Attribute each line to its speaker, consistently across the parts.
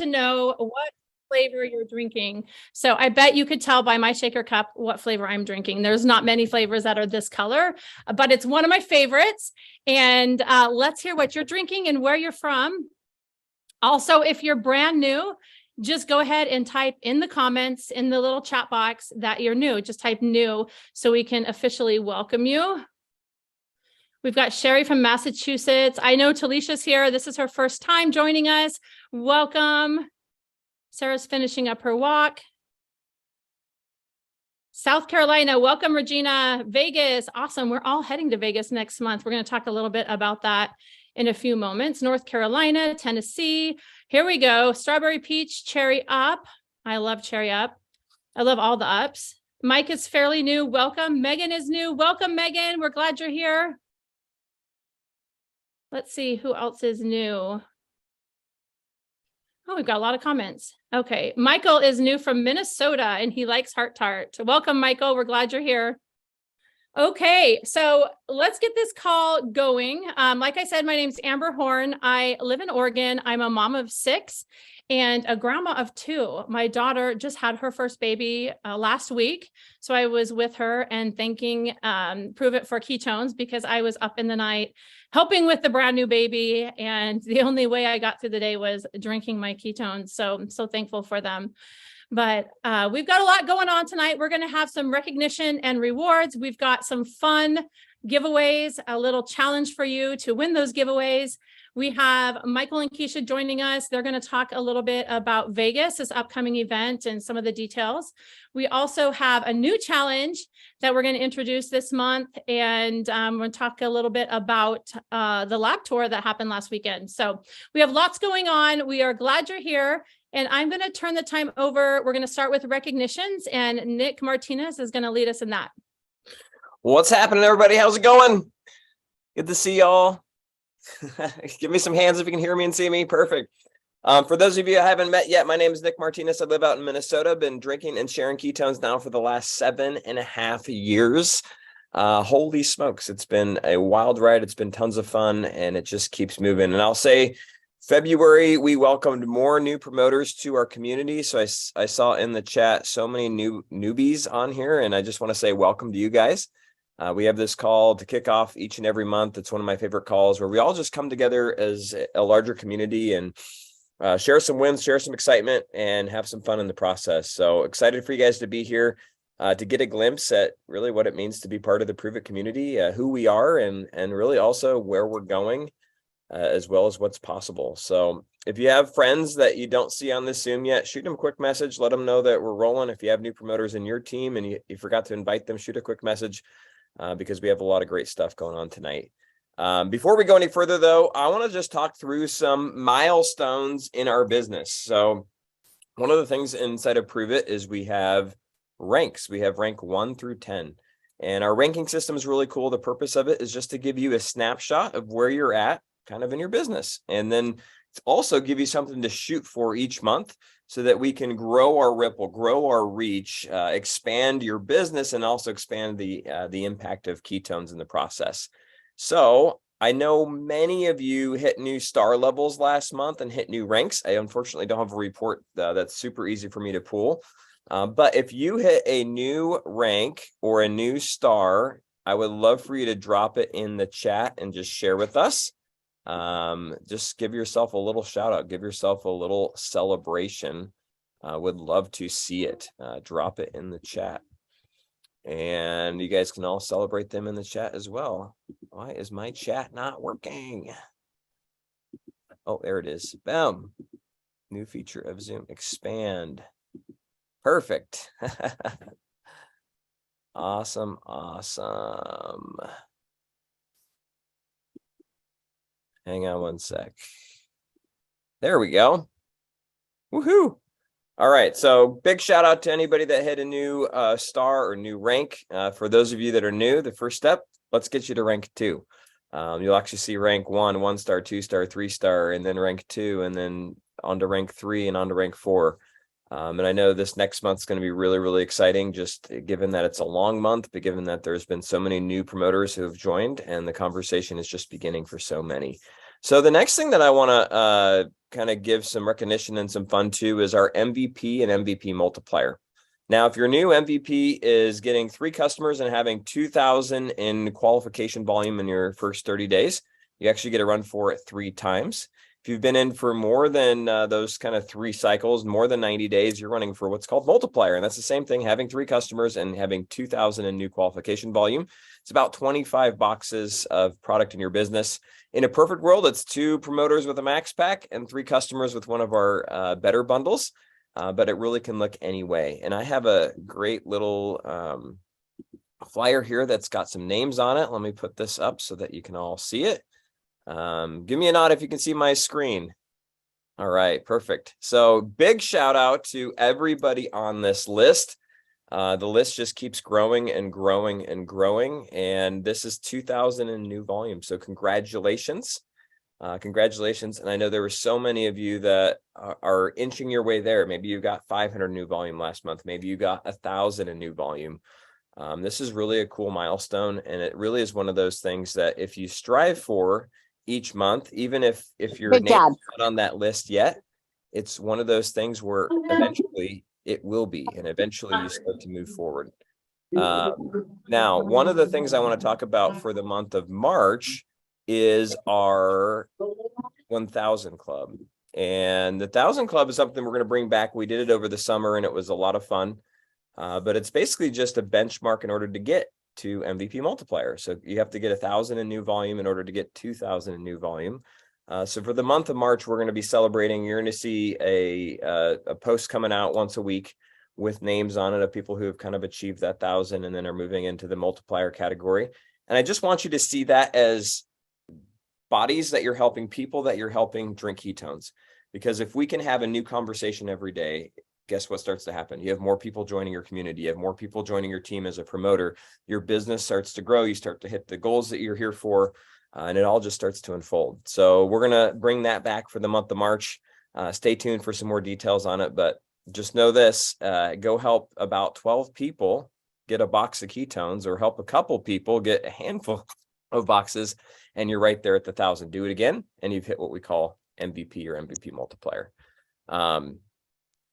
Speaker 1: to know what flavor you're drinking. So I bet you could tell by my shaker cup what flavor I'm drinking. There's not many flavors that are this color, but it's one of my favorites. And let's hear what you're drinking and where you're from. Also, if you're brand new, just go ahead and type in the comments in the little chat box that you're new. Just type new so we can officially welcome you. We've got Sherry from Massachusetts. I know Talisha's here. This is her first time joining us. Welcome. Sarah's finishing up her walk. South Carolina, welcome, Regina. Vegas, awesome. We're all heading to Vegas next month. We're going to talk a little bit about that in a few moments. North Carolina, Tennessee. Here we go. Strawberry peach, cherry up. I love cherry up. I love all the ups. Mike is fairly new. Welcome. Megan is new. Welcome, Megan. We're glad you're here. Let's see who else is new. Oh, we've got a lot of comments. Okay. Michael is new from Minnesota and he likes Heart Tart. Welcome, Michael. We're glad you're here. Okay, so let's get this call going. Like I said, my name's Amber Horn. I live in Oregon. I'm a mom of 6 and a grandma of 2. My daughter just had her first baby last week. So I was with her and thanking Prove It for Ketones because I was up in the night helping with the brand new baby. And the only way I got through the day was drinking my ketones. So I'm so thankful for them. But we've got a lot going on tonight. We're going to have some recognition and rewards. We've got some fun giveaways, a little challenge for you to win those giveaways. We have Michael and Keisha joining us. They're going to talk a little bit about Vegas, this upcoming event, and some of the details. We also have a new challenge that we're going to introduce this month. And we're going to talk a little bit about the lab tour that happened last weekend. So we have lots going on. We are glad you're here. And I'm going to turn the time over. We're going to start with recognitions, and Nick Martinez is going to lead us in that.
Speaker 2: What's happening, everybody? How's it going? Good to see y'all. Give me some hands if you can hear me and see me. Perfect. For those of you I haven't met yet, my name is Nick Martinez. I live out in Minnesota. Been drinking and sharing ketones now for the last 7.5 years. Holy smokes. It's been a wild ride. It's been tons of fun, and it just keeps moving. And I'll say, February, we welcomed more new promoters to our community. So I saw in the chat so many newbies on here, and I just want to say welcome to you guys. We have this call to kick off each and every month. It's one of my favorite calls where we all just come together as a larger community and share some wins, share some excitement, and have some fun in the process. So excited for you guys to be here to get a glimpse at really what it means to be part of the Prove It community, who we are, and really also where we're going. As well as what's possible. So if you have friends that you don't see on this Zoom yet, shoot them a quick message. Let them know that we're rolling. If you have new promoters in your team and you forgot to invite them, shoot a quick message because we have a lot of great stuff going on tonight. Before we go any further, though, I want to just talk through some milestones in our business. So one of the things inside of Prove It is we have ranks. We have rank 1 through 10. And our ranking system is really cool. The purpose of it is just to give you a snapshot of where you're at kind of in your business, and then also give you something to shoot for each month so that we can grow our ripple, grow our reach, expand your business, and also expand the impact of ketones in the process. So I know many of you hit new star levels last month and hit new ranks. I unfortunately don't have a report that's super easy for me to pull. But if you hit a new rank or a new star, I would love for you to drop it in the chat and just share with us. Just give yourself a little shout out, give yourself a little celebration. Would love to see it. Drop it in the chat. And you guys can all celebrate them in the chat as well. Why is my chat not working? Oh, there it is. Boom. New feature of Zoom. Expand. Perfect. Awesome. Awesome. Hang on one sec. There we go. Woohoo. All right. So big shout out to anybody that hit a new star or new rank. For those of you that are new, the first step, let's get you to rank 2. You'll actually see rank 1 star, 2 star, 3 star, and then rank 2, and then on to rank 3 and on to rank 4. And I know this next month is going to be really, really exciting, just given that it's a long month, but given that there's been so many new promoters who have joined and the conversation is just beginning for so many. So the next thing that I want to kind of give some recognition and some fun to is our MVP and MVP multiplier. Now, if you're new, MVP is getting 3 customers and having 2,000 in qualification volume in your first 30 days. You actually get to run for it 3 times. If you've been in for more than those kind of 3 cycles, more than 90 days, you're running for what's called multiplier. And that's the same thing, having 3 customers and having 2,000 in new qualification volume. It's about 25 boxes of product in your business. In a perfect world, it's 2 promoters with a max pack and 3 customers with one of our better bundles. But it really can look any way. And I have a great little flyer here that's got some names on it. Let me put this up so that you can all see it. Give me a nod if you can see my screen. All right, perfect. So big shout out to everybody on this list. The list just keeps growing and growing and growing. And this is 2,000 in new volume. So congratulations. Congratulations. And I know there were so many of you that are inching your way there. Maybe you got 500 new volume last month. Maybe you got 1,000 in new volume. This is really a cool milestone. And it really is one of those things that if you strive for each month, even if your name's not on that list yet, it's one of those things where eventually it will be, and eventually you start to move forward. Now, one of the things I want to talk about for the month of March is our 1,000 Club. And the 1,000 Club is something we're going to bring back. We did it over the summer and it was a lot of fun. But it's basically just a benchmark in order to get to MVP multiplier. So you have to get 1,000 in new volume in order to get 2,000 in new volume. So for the month of March, we're going to be celebrating. You're going to see a post coming out once a week with names on it of people who have kind of achieved that 1,000 and then are moving into the multiplier category. And I just want you to see that as bodies that you're helping, people that you're helping drink ketones. Because if we can have a new conversation every day, guess what starts to happen? You have more people joining your community. You have more people joining your team as a promoter. Your business starts to grow. You start to hit the goals that you're here for, and it all just starts to unfold. So we're going to bring that back for the month of March. Stay tuned for some more details on it, but just know this, go help about 12 people get a box of ketones, or help a couple people get a handful of boxes, and you're right there at the 1,000. Do it again, and you've hit what we call MVP or MVP multiplier.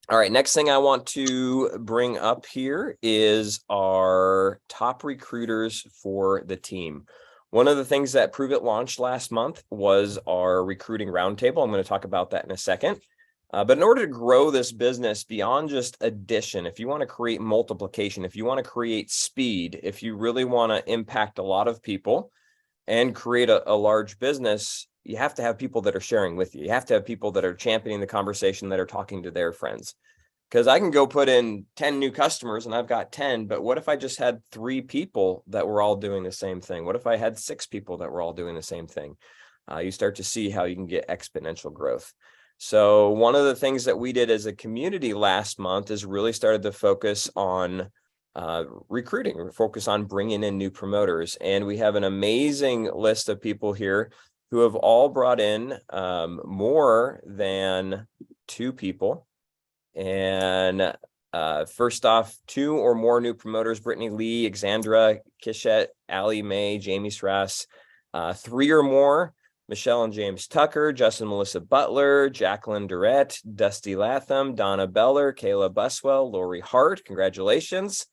Speaker 2: All right, next thing I want to bring up here is our top recruiters for the team. One of the things that Prove It launched last month was our recruiting roundtable. I'm going to talk about that in a second. But in order to grow this business beyond just addition, if you want to create multiplication, if you want to create speed, if you really want to impact a lot of people and create a large business, you have to have people that are sharing with you. You have to have people that are championing the conversation, that are talking to their friends. Because I can go put in 10 new customers and I've got 10, but what if I just had 3 people that were all doing the same thing? What if I had 6 people that were all doing the same thing? You start to see how you can get exponential growth. So one of the things that we did as a community last month is really started to focus on recruiting, focus on bringing in new promoters. And we have an amazing list of people here who have all brought in more than 2 people. And first off, 2 or more new promoters: Brittany Lee, Alexandra Kishette, Allie Mae, Jamie Strass. 3 or more: Michelle and James Tucker, Justin Melissa Butler, Jacqueline Durrett, Dusty Latham, Donna Beller, Kayla Buswell, Lori Hart. Congratulations.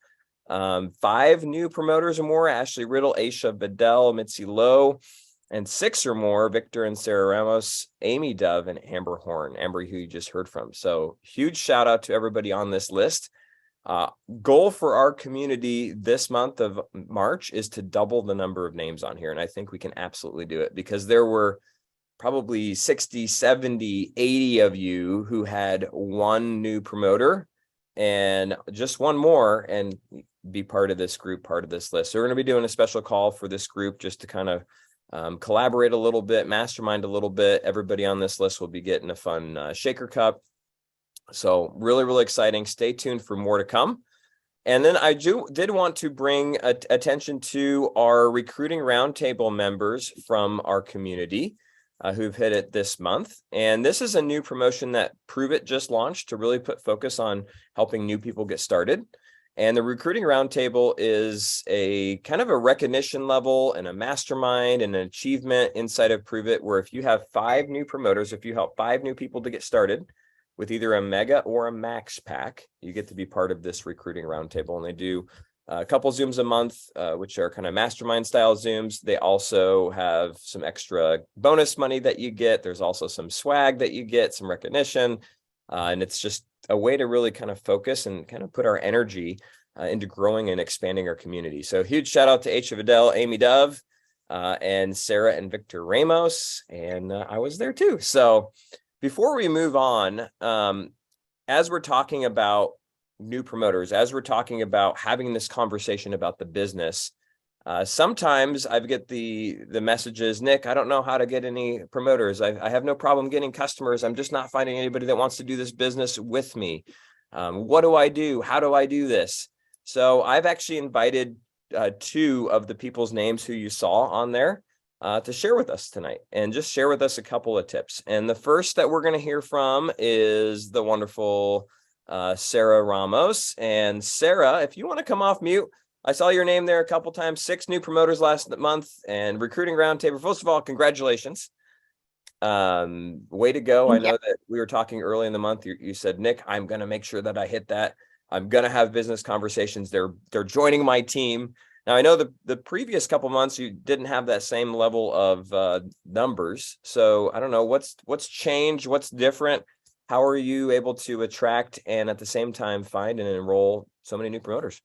Speaker 2: 5 new promoters or more: Ashley Riddle, Aisha Bedell, Mitzi Lowe. And 6 or more: Victor and Sarah Ramos, Amy Dove, and Amber Horn. Amber, who you just heard from. So huge shout out to everybody on this list. Goal for our community this month of March is to double the number of names on here. And I think we can absolutely do it, because there were probably 60, 70, 80 of you who had 1 new promoter and just 1 more, and be part of this group, part of this list. So we're going to be doing a special call for this group just to kind of collaborate a little bit, mastermind a little bit. Everybody on this list will be getting a fun shaker cup. So really, really exciting. Stay tuned for more to come. And then I did want to bring attention to our recruiting roundtable members from our community who've hit it this month. And this is a new promotion that Prove It just launched to really put focus on helping new people get started. And the recruiting roundtable is a kind of a recognition level and a mastermind and an achievement inside of Prove It, where if you have 5 new promoters, if you help 5 new people to get started with either a mega or a max pack, you get to be part of this recruiting roundtable. And they do a couple Zooms a month, which are kind of mastermind style Zooms. They also have some extra bonus money that you get. There's also some swag that you get, some recognition. And it's just a way to really kind of focus and kind of put our energy into growing and expanding our community. So huge shout out to H. Vidal, Amy Dove, and Sarah and Victor Ramos. And I was there too. So before we move on, as we're talking about new promoters, as we're talking about having this conversation about the business, sometimes I get the messages, Nick, I don't know how to get any promoters. I have no problem getting customers. I'm just not finding anybody that wants to do this business with me. What do I do? How do I do this? So I've actually invited 2 of the people's names who you saw on there to share with us tonight and just share with us a couple of tips. And the first that we're going to hear from is the wonderful Sarah Ramos. And Sarah, if you want to come off mute, I saw your name there a couple times, 6 new promoters last month and recruiting roundtable. First of all, congratulations. Way to go. I know that we were talking early in the month. You said, Nick, I'm going to make sure that I hit that. I'm going to have business conversations. They're joining my team. Now, I know the previous couple months, you didn't have that same level of numbers. So I don't know what's changed, what's different. How are you able to attract and at the same time find and enroll so many new promoters?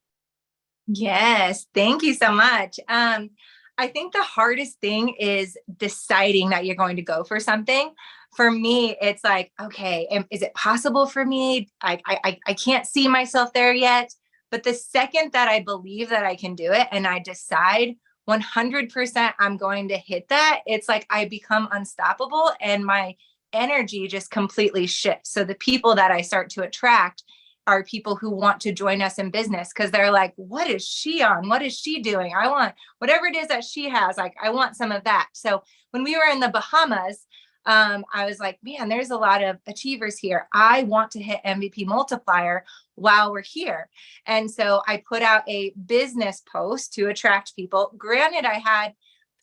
Speaker 3: Yes, thank you so much. I think the hardest thing is deciding that you're going to go for something. For me, it's like, okay, is it possible for me? I can't see myself there yet. But the second that I believe that I can do it and I decide 100% I'm going to hit that, it's like I become unstoppable and my energy just completely shifts. So the people that I start to attract are people who want to join us in business because they're like, what is she on? What is she doing? I want whatever it is that she has. Like, I want some of that. So when we were in the Bahamas, I was like, man, there's a lot of achievers here. I want to hit MVP multiplier while we're here. And so I put out a business post to attract people. Granted, I had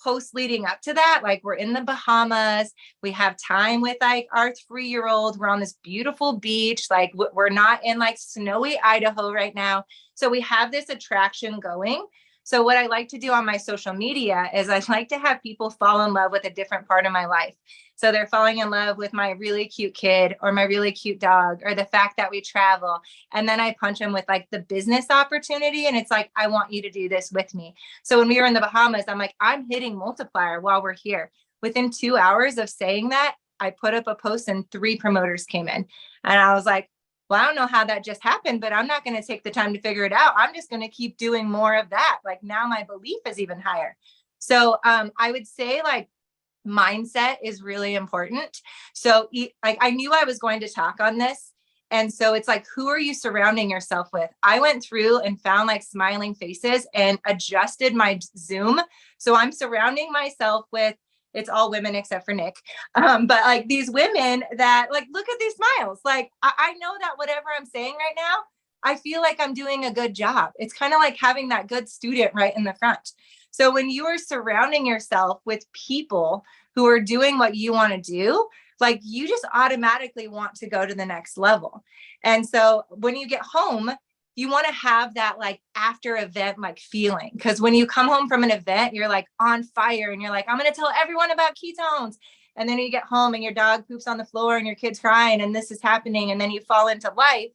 Speaker 3: posts leading up to that, like we're in the Bahamas, we have time with like our 3-year-old, we're on this beautiful beach, like we're not in like snowy Idaho right now, so we have this attraction going. So what I like to do on my social media is I like to have people fall in love with a different part of my life. So they're falling in love with my really cute kid or my really cute dog or the fact that we travel. And then I punch them with like the business opportunity. And it's like, I want you to do this with me. So when we were in the Bahamas, I'm like, I'm hitting multiplier while we're here. Within 2 hours of saying that, I put up a post and 3 promoters came in. And I was like, well, I don't know how that just happened, but I'm not going to take the time to figure it out. I'm just going to keep doing more of that. Like now my belief is even higher. So I would say like mindset is really important. So like I knew I was going to talk on this. And so it's like, who are you surrounding yourself with? I went through and found like smiling faces and adjusted my Zoom. So I'm surrounding myself with, it's all women except for Nick. But like these women that like, look at these smiles. Like, I know that whatever I'm saying right now, I feel like I'm doing a good job. It's kind of like having that good student right in the front. So when you are surrounding yourself with people who are doing what you want to do, like you just automatically want to go to the next level. And so when you get home, you want to have that like after event like feeling, because when you come home from an event, you're like on fire and you're like, I'm going to tell everyone about ketones. And then you get home and your dog poops on the floor and your kid's crying and this is happening. And then you fall into life.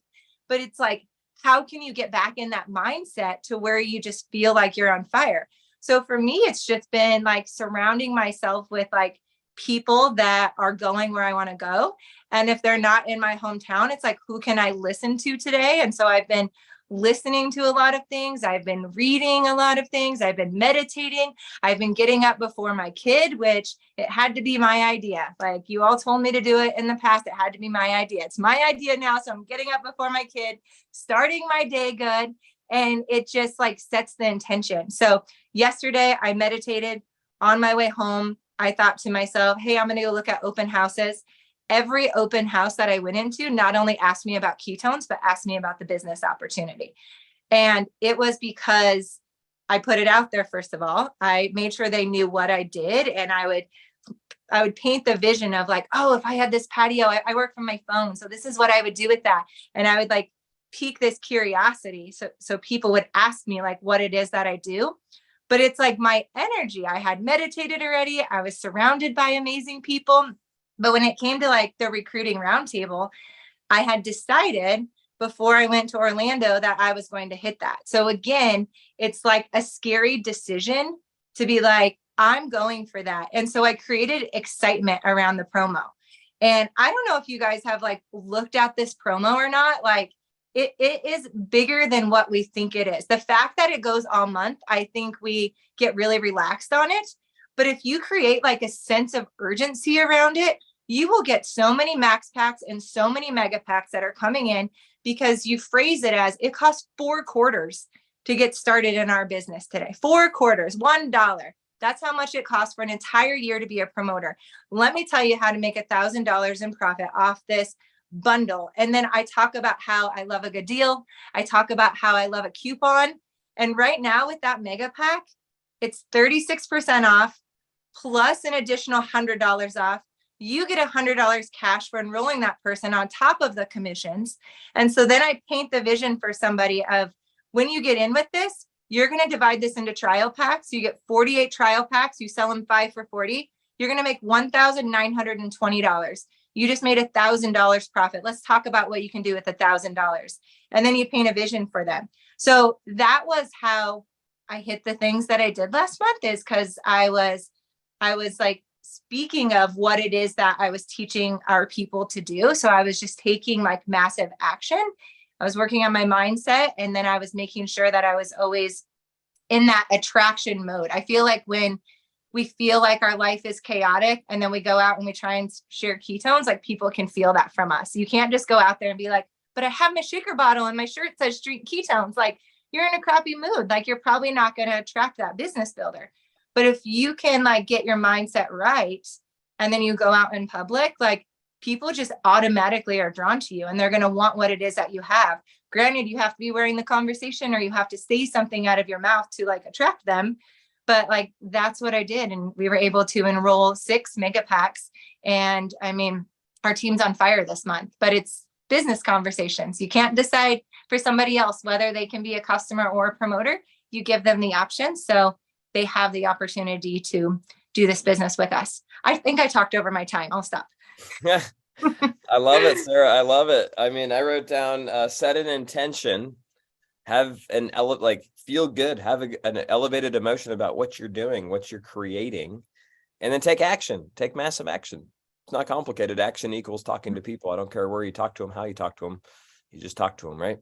Speaker 3: But it's like, how can you get back in that mindset to where you just feel like you're on fire? So for me, it's just been like surrounding myself with like people that are going where I want to go. And if they're not in my hometown, it's like, who can I listen to today? And so I've been listening to a lot of things. I've been reading a lot of things. I've been meditating. I've been getting up before my kid, which it had to be my idea. Like you all told me to do it in the past. It had to be my idea. It's my idea now. So I'm getting up before my kid, starting my day good. And it just like sets the intention. So yesterday I meditated on my way home. I thought to myself, hey, I'm going to go look at open houses. Every open house that I went into not only asked me about ketones, but asked me about the business opportunity. And it was because I put it out there. First of all, I made sure they knew what I did. And I would paint the vision of like, oh, if I had this patio, I work from my phone. So this is what I would do with that. And I would like pique this curiosity. So people would ask me like what it is that I do. But it's like my energy. I had meditated already. I was surrounded by amazing people. But when it came to like the recruiting roundtable, I had decided before I went to Orlando that I was going to hit that. So again, it's like a scary decision to be like, I'm going for that. And so I created excitement around the promo. And I don't know if you guys have like looked at this promo or not. Like it is bigger than what we think it is. The fact that it goes all month, I think we get really relaxed on it. But if you create like a sense of urgency around it, you will get so many max packs and so many mega packs that are coming in because you phrase it as it costs 4 quarters to get started in our business today. 4 quarters, $1. That's how much it costs for an entire year to be a promoter. Let me tell you how to make $1,000 in profit off this bundle. And then I talk about how I love a good deal. I talk about how I love a coupon. And right now with that mega pack, it's 36% off plus an additional $100 off. You get $100 cash for enrolling that person on top of the commissions. And so then I paint the vision for somebody of when you get in with this, you're going to divide this into trial packs. You get 48 trial packs. You sell them 5 for 40. You're going to make $1,920. You just made $1,000 profit. Let's talk about what you can do with $1,000. And then you paint a vision for them. So that was how I hit the things that I did last month, is because I was like speaking of what it is that I was teaching our people to do. So I was just taking like massive action. I was working on my mindset, and then I was making sure that I was always in that attraction mode. I feel like when we feel like our life is chaotic and then we go out and we try and share ketones, like people can feel that from us. You can't just go out there and be like, but I have my shaker bottle and my shirt says street ketones. Like you're in a crappy mood. Like you're probably not going to attract that business builder. But if you can like get your mindset right, and then you go out in public, like people just automatically are drawn to you and they're going to want what it is that you have. Granted, you have to be wearing the conversation or you have to say something out of your mouth to like attract them. But like, that's what I did. And we were able to enroll 6 mega packs. And I mean, our team's on fire this month, but it's business conversations. You can't decide for somebody else whether they can be a customer or a promoter. You give them the option. So they have the opportunity to do this business with us. I think I talked over my time. I'll stop.
Speaker 2: I love it, Sarah. I love it. I mean, I wrote down, set an intention, have an feel good, have an elevated emotion about what you're doing, what you're creating, and then take action, take massive action. It's not complicated. Action equals talking to people. I don't care where you talk to them, how you talk to them, you just talk to them, right?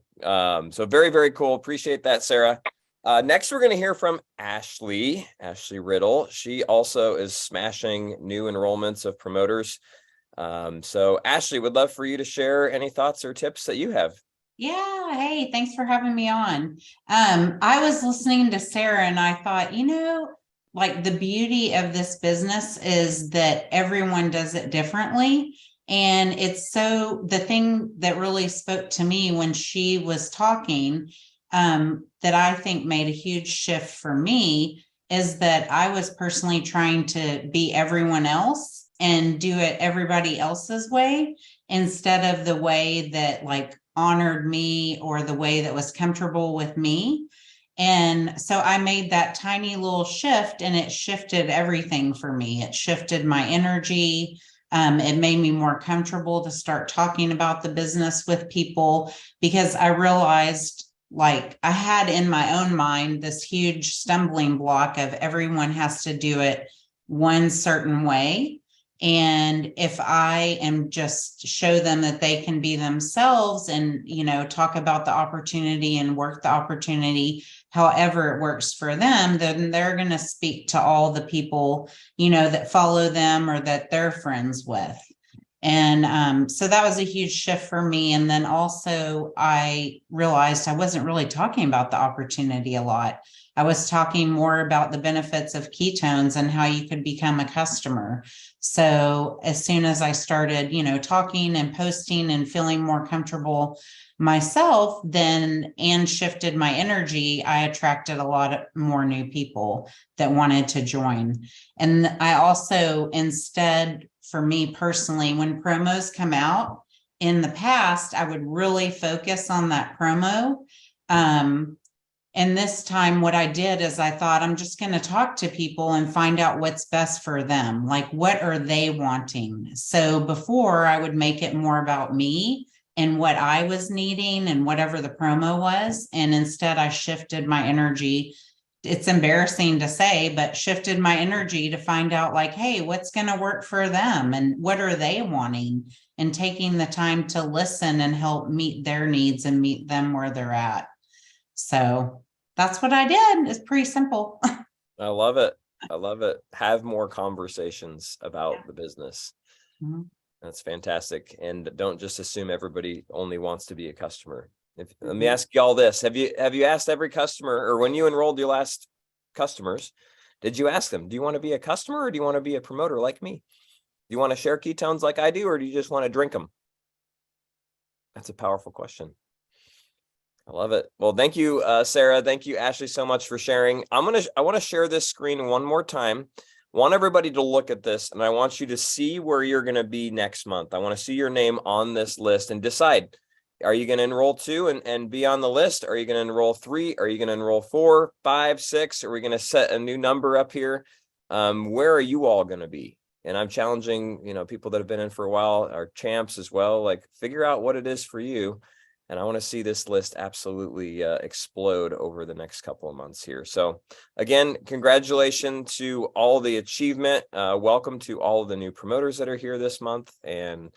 Speaker 2: So very, very cool. Appreciate that, Sarah. Next, we're going to hear from Ashley Riddle. She also is smashing new enrollments of promoters. So Ashley, would love for you to share any thoughts or tips that you have.
Speaker 4: Yeah. Hey, thanks for having me on. I was listening to Sarah and I thought, like the beauty of this business is that everyone does it differently. And it's so the thing that really spoke to me when she was talking, that I think made a huge shift for me is that I was personally trying to be everyone else and do it everybody else's way instead of the way that like honored me or the way that was comfortable with me. And so I made that tiny little shift and it shifted everything for me. It shifted my energy. It made me more comfortable to start talking about the business with people because I realized like I had in my own mind this huge stumbling block of everyone has to do it one certain way. And if I am just show them that they can be themselves and, talk about the opportunity and work the opportunity, however it works for them, then they're going to speak to all the people, that follow them or that they're friends with. And so that was a huge shift for me. And then also I realized I wasn't really talking about the opportunity a lot. I was talking more about the benefits of ketones and how you could become a customer. So as soon as I started, talking and posting and feeling more comfortable myself, then and shifted my energy, I attracted a lot more new people that wanted to join. And I also, instead, for me personally, when promos come out, in the past, I would really focus on that promo. And this time what I did is I thought, I'm just going to talk to people and find out what's best for them. Like, what are they wanting? So before, I would make it more about me and what I was needing and whatever the promo was. And instead I shifted my energy. It's embarrassing to say, but shifted my energy to find out, like, hey, what's going to work for them and what are they wanting, and taking the time to listen and help meet their needs and meet them where they're at. So that's what I did. It's pretty simple.
Speaker 2: I love it. I love it. Have more conversations about the business.
Speaker 4: Mm-hmm.
Speaker 2: That's fantastic. And don't just assume everybody only wants to be a customer. Let me ask you all this. Have you asked every customer, or when you enrolled your last customers, did you ask them, do you want to be a customer or do you want to be a promoter like me? Do you want to share ketones like I do, or do you just want to drink them? That's a powerful question. I love it. Well, thank you, Sarah. Thank you, Ashley, so much for sharing. I want to share this screen one more time. I want everybody to look at this, and I want you to see where you're going to be next month. I want to see your name on this list and decide, are you going to enroll 2 and be on the list? Are you going to enroll 3? Are you going to enroll 4, 5, 6? Are we going to set a new number up here? Where are you all going to be? And I'm challenging, people that have been in for a while, our champs as well, like, figure out what it is for you. And I want to see this list absolutely explode over the next couple of months here. So again, congratulations to all the achievement. Welcome to all of the new promoters that are here this month. And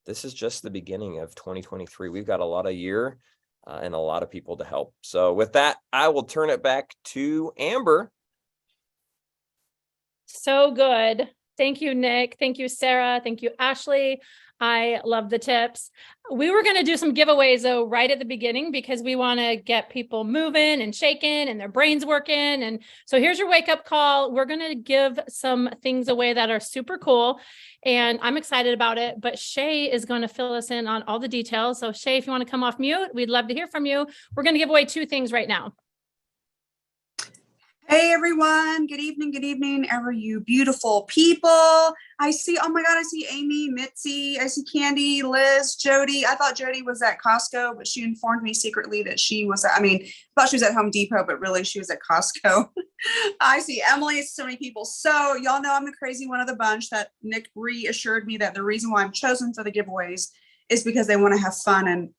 Speaker 2: this is just the beginning of 2023. We've got a lot of year and a lot of people to help. So with that, I will turn it back to Amber.
Speaker 1: So good. Thank you, Nick. Thank you, Sarah. Thank you, Ashley. I love the tips. We were going to do some giveaways though right at the beginning, because we want to get people moving and shaking and their brains working. And so here's your wake up call. We're going to give some things away that are super cool, and I'm excited about it. But Shay is going to fill us in on all the details. So Shay, if you want to come off mute, we'd love to hear from you. We're going to give away 2 things right now.
Speaker 5: Hey everyone, good evening, ever you beautiful people. I see, oh my God, I see Amy, Mitzi, I see Candy, Liz, Jody. I thought Jody was at Costco, but she informed me secretly that she was, I thought she was at Home Depot, but really she was at Costco. I see Emily, it's so many people. So y'all know I'm the crazy one of the bunch. That Nick reassured me that the reason why I'm chosen for the giveaways is because they want to have fun, and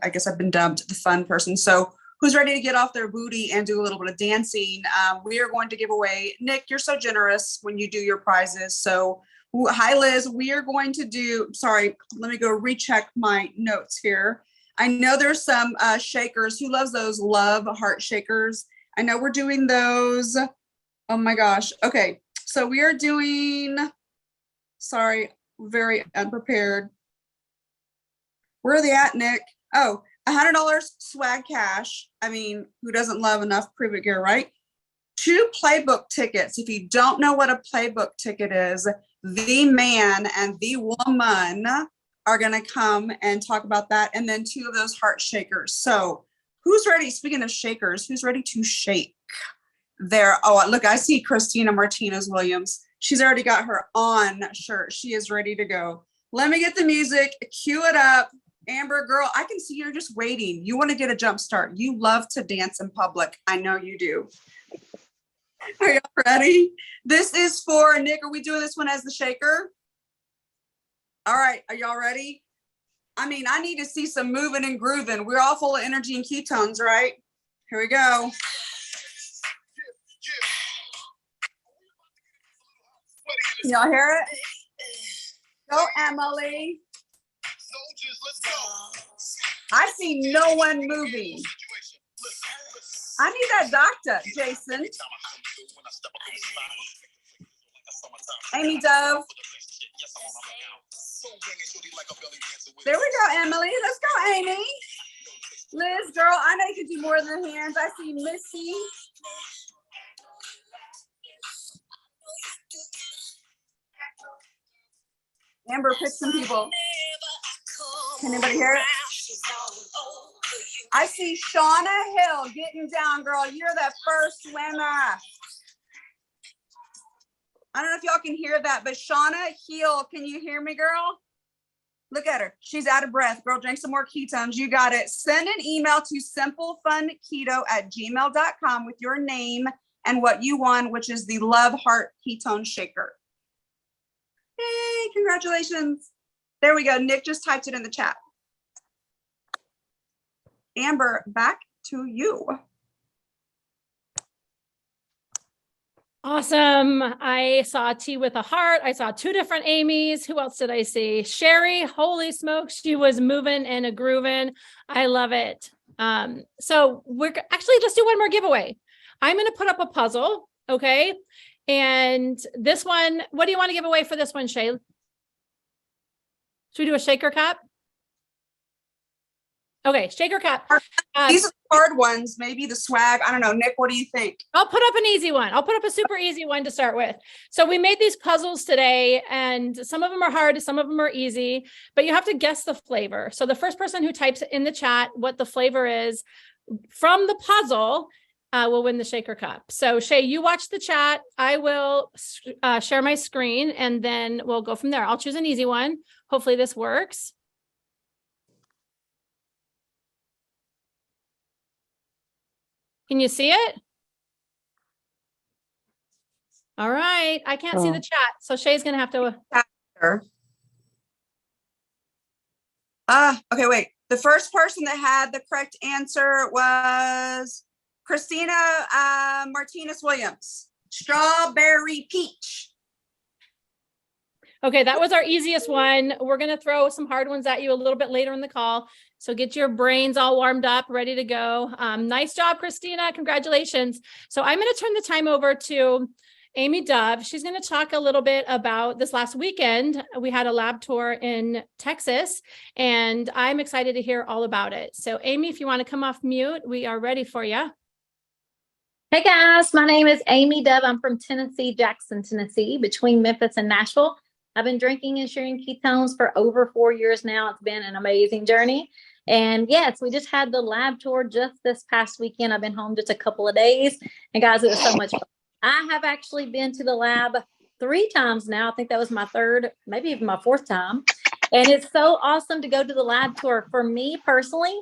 Speaker 5: I guess I've been dubbed the fun person. So who's ready to get off their booty and do a little bit of dancing? We are going to give away, Nick, you're so generous when you do your prizes. So hi, Liz, we are going to do, sorry, let me go recheck my notes here. I know there's some shakers. Who loves those love heart shakers? I know we're doing those. Oh my gosh. Okay. So we are doing, sorry, very unprepared. Where are they at, Nick? Oh, $100 swag cash. Who doesn't love enough Prove It gear, right? 2 playbook tickets. If you don't know what a playbook ticket is, the man and the woman are going to come and talk about that. And then 2 of those heart shakers. So who's ready? Speaking of shakers, who's ready to shake there? Oh, look, I see Christina Martinez Williams. She's already got her on shirt. She is ready to go. Let me get the music, cue it up. Amber, girl, I can see you're just waiting. You want to get a jump start. You love to dance in public. I know you do. Are y'all ready? This is for Nick. Are we doing this one as the shaker? All right. Are y'all ready? I need to see some moving and grooving. We're all full of energy and ketones, right? Here we go. Y'all hear it? Go, Emily. I see no one moving. I need that doctor, Jason. Amy Dove. There we go, Emily. Let's go, Amy. Liz, girl, I know you can do more than hands. I see Missy. Amber, pick some people. Can anybody hear it? I see Shauna Hill getting down, girl. You're the first winner. I don't know if y'all can hear that, but Shauna Hill, can you hear me, girl? Look at her. She's out of breath. Girl, drink some more ketones. You got it. Send an email to simplefunketo@gmail.com with your name and what you won, which is the Love Heart Ketone Shaker. Yay, congratulations. There we go. Nick just typed it in the chat. Amber, back to you.
Speaker 1: Awesome. I saw a T with a heart. I saw 2 different Amy's. Who else did I see? Sherry, holy smokes. She was moving and a grooving. I love it. So we're actually, let's do one more giveaway. I'm going to put up a puzzle. Okay. And this one, what do you want to give away for this one, Shay? Should we do a shaker cup? Okay, shaker cup.
Speaker 5: These are the hard ones, maybe the swag. I don't know. Nick, what do you think?
Speaker 1: I'll put up an easy one. I'll put up a super easy one to start with. So we made these puzzles today, and some of them are hard, some of them are easy, but you have to guess the flavor. So the first person who types in the chat what the flavor is from the puzzle will win the shaker cup. So Shay, you watch the chat. I will share my screen, and then we'll go from there. I'll choose an easy one. Hopefully this works. Can you see it? All right. I can't see the chat. So Shay's going to have to.
Speaker 5: Okay, wait. The first person that had the correct answer was Christina Martinez Williams. Strawberry peach.
Speaker 1: Okay, that was our easiest one. We're going to throw some hard ones at you a little bit later in the call. So get your brains all warmed up, ready to go. Nice job, Christina. Congratulations. So I'm going to turn the time over to Amy Dove. She's going to talk a little bit about this last weekend. We had a lab tour in Texas, and I'm excited to hear all about it. So Amy, if you want to come off mute, we are ready for you.
Speaker 6: Hey guys, my name is Amy Dove. I'm from Tennessee, Jackson, Tennessee, between Memphis and Nashville. I've been drinking and sharing ketones for over 4 years now. It's been an amazing journey. And yes, we just had the lab tour just this past weekend. I've been home just a couple of days. And guys, it was so much fun. I have actually been to the lab 3 times now. I think that was my 3rd, maybe even my 4th time. And it's so awesome to go to the lab tour. For me personally,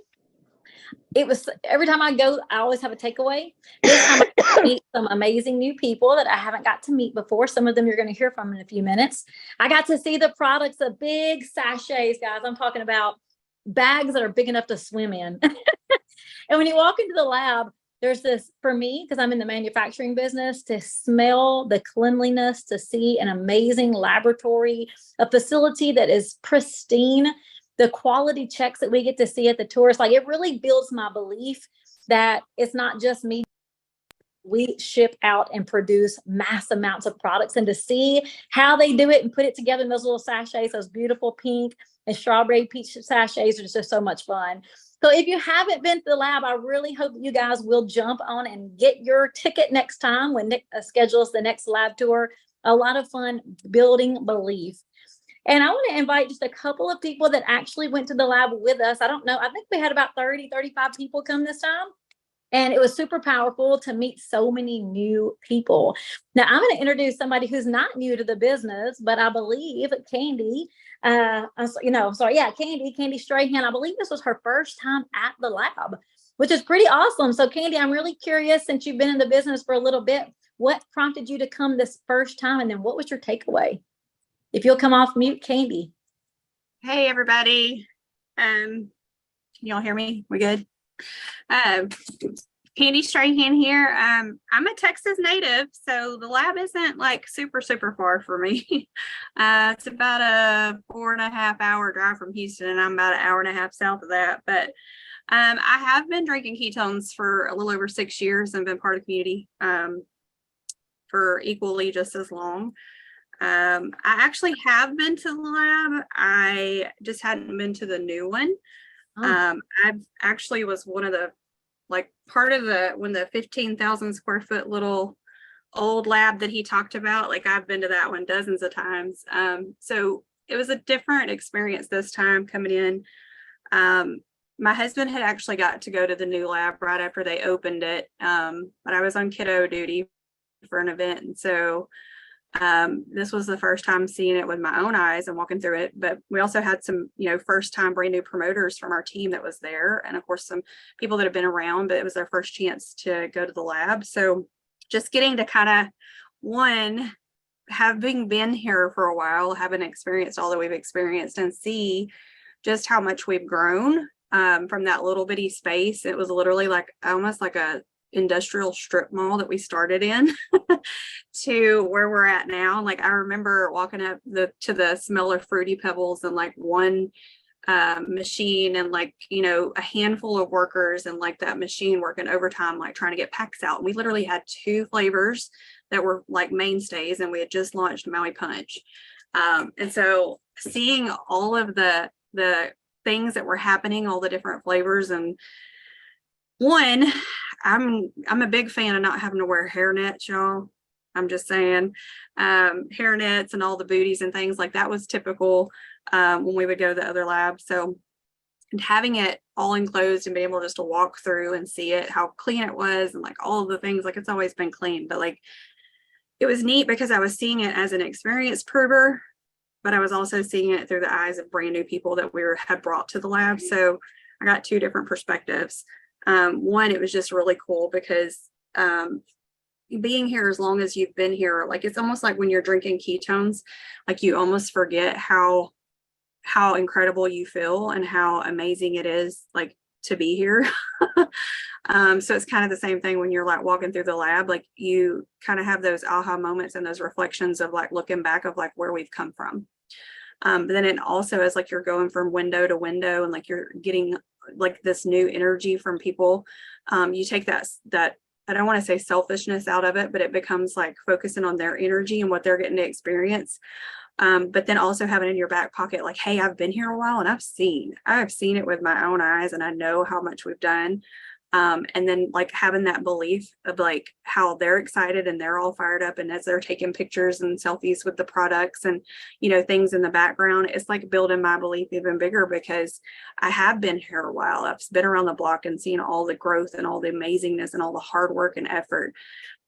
Speaker 6: it was every time I go, I always have a takeaway. This time I meet some amazing new people that I haven't got to meet before. Some of them you're going to hear from in a few minutes. I got to see the products, the big sachets, guys. I'm talking about bags that are big enough to swim in. And when you walk into the lab, there's this, for me, because I'm in the manufacturing business, to smell the cleanliness, to see an amazing laboratory, a facility that is pristine. The quality checks that we get to see at the tours, like it really builds my belief that it's not just me. We ship out and produce mass amounts of products, and to see how they do it and put it together in those little sachets, those beautiful pink and strawberry peach sachets are just so much fun. So if you haven't been to the lab, I really hope you guys will jump on and get your ticket next time when Nick schedules the next lab tour. A lot of fun building belief. And I want to invite just a couple of people that actually went to the lab with us. I don't know. I think we had about 30, 35 people come this time. And it was super powerful to meet so many new people. Now, I'm going to introduce somebody who's not new to the business, but I believe Candy, Candy Strahan, I believe this was her first time at the lab, which is pretty awesome. So Candy, I'm really curious, since you've been in the business for a little bit, what prompted you to come this first time? And then what was your takeaway? If you'll come off mute, Candy.
Speaker 5: Hey, everybody. Can y'all hear me? We good? Candy Strahan here. I'm a Texas native, so the lab isn't like super far for me. It's about a 4.5 hour drive from Houston, and I'm about an hour and a half south of that. But I have been drinking ketones for a little over 6 years and been part of the community for equally just as long. I actually have been to the lab. I just hadn't been to the new one. I actually was one of the, part of when the 15,000 square foot little old lab that he talked about, I've been to that one dozens of times. So was a different experience this time coming in. My husband had actually got to go to the new lab right after they opened it. But I was on kiddo duty for an event. And so this was the first time seeing it with my own eyes and walking through it. But we also had some, first time brand new promoters from our team that was there. And of course, some people that have been around, but it was their first chance to go to the lab. So just getting to kind of, having been here for a while, having experienced all that we've experienced, and see just how much we've grown from that little bitty space. It was literally like almost like a industrial strip mall that we started in to where we're at now. Like I remember walking up to the smell of Fruity Pebbles and like one machine and like a handful of workers and like that machine working overtime, like trying to get packs out. And we literally had 2 flavors that were like mainstays, and we had just launched Maui Punch. And so seeing all of the things that were happening, all the different flavors, and I'm a big fan of not having to wear hair nets, y'all. I'm just saying, hair nets and all the booties and things like that was typical when we would go to the other labs. So having it all enclosed and being able just to walk through and see it, how clean it was, and like all of the things, like it's always been clean, but like it was neat because I was seeing it as an experience prover, but I was also seeing it through the eyes of brand new people that had brought to the lab. So I got 2 different perspectives. One, it was just really cool because being here as long as you've been here, like it's almost like when you're drinking ketones, like you almost forget how incredible you feel and how amazing it is like to be here. So it's kind of the same thing when you're like walking through the lab, like you kind of have those aha moments and those reflections of like looking back of like where we've come from. But then it also is like you're going from window to window and like you're getting like this new energy from people. You take that I don't want to say selfishness out of it, but it becomes like focusing on their energy and what they're getting to experience. But then also having in your back pocket, like, hey, I've been here a while and I've seen it with my own eyes and I know how much we've done. And then like having that belief of like how they're excited and they're all fired up, and as they're taking pictures and selfies with the products and things in the background, it's like building my belief even bigger because I have been here a while. I've been around the block and seen all the growth and all the amazingness and all the hard work and effort.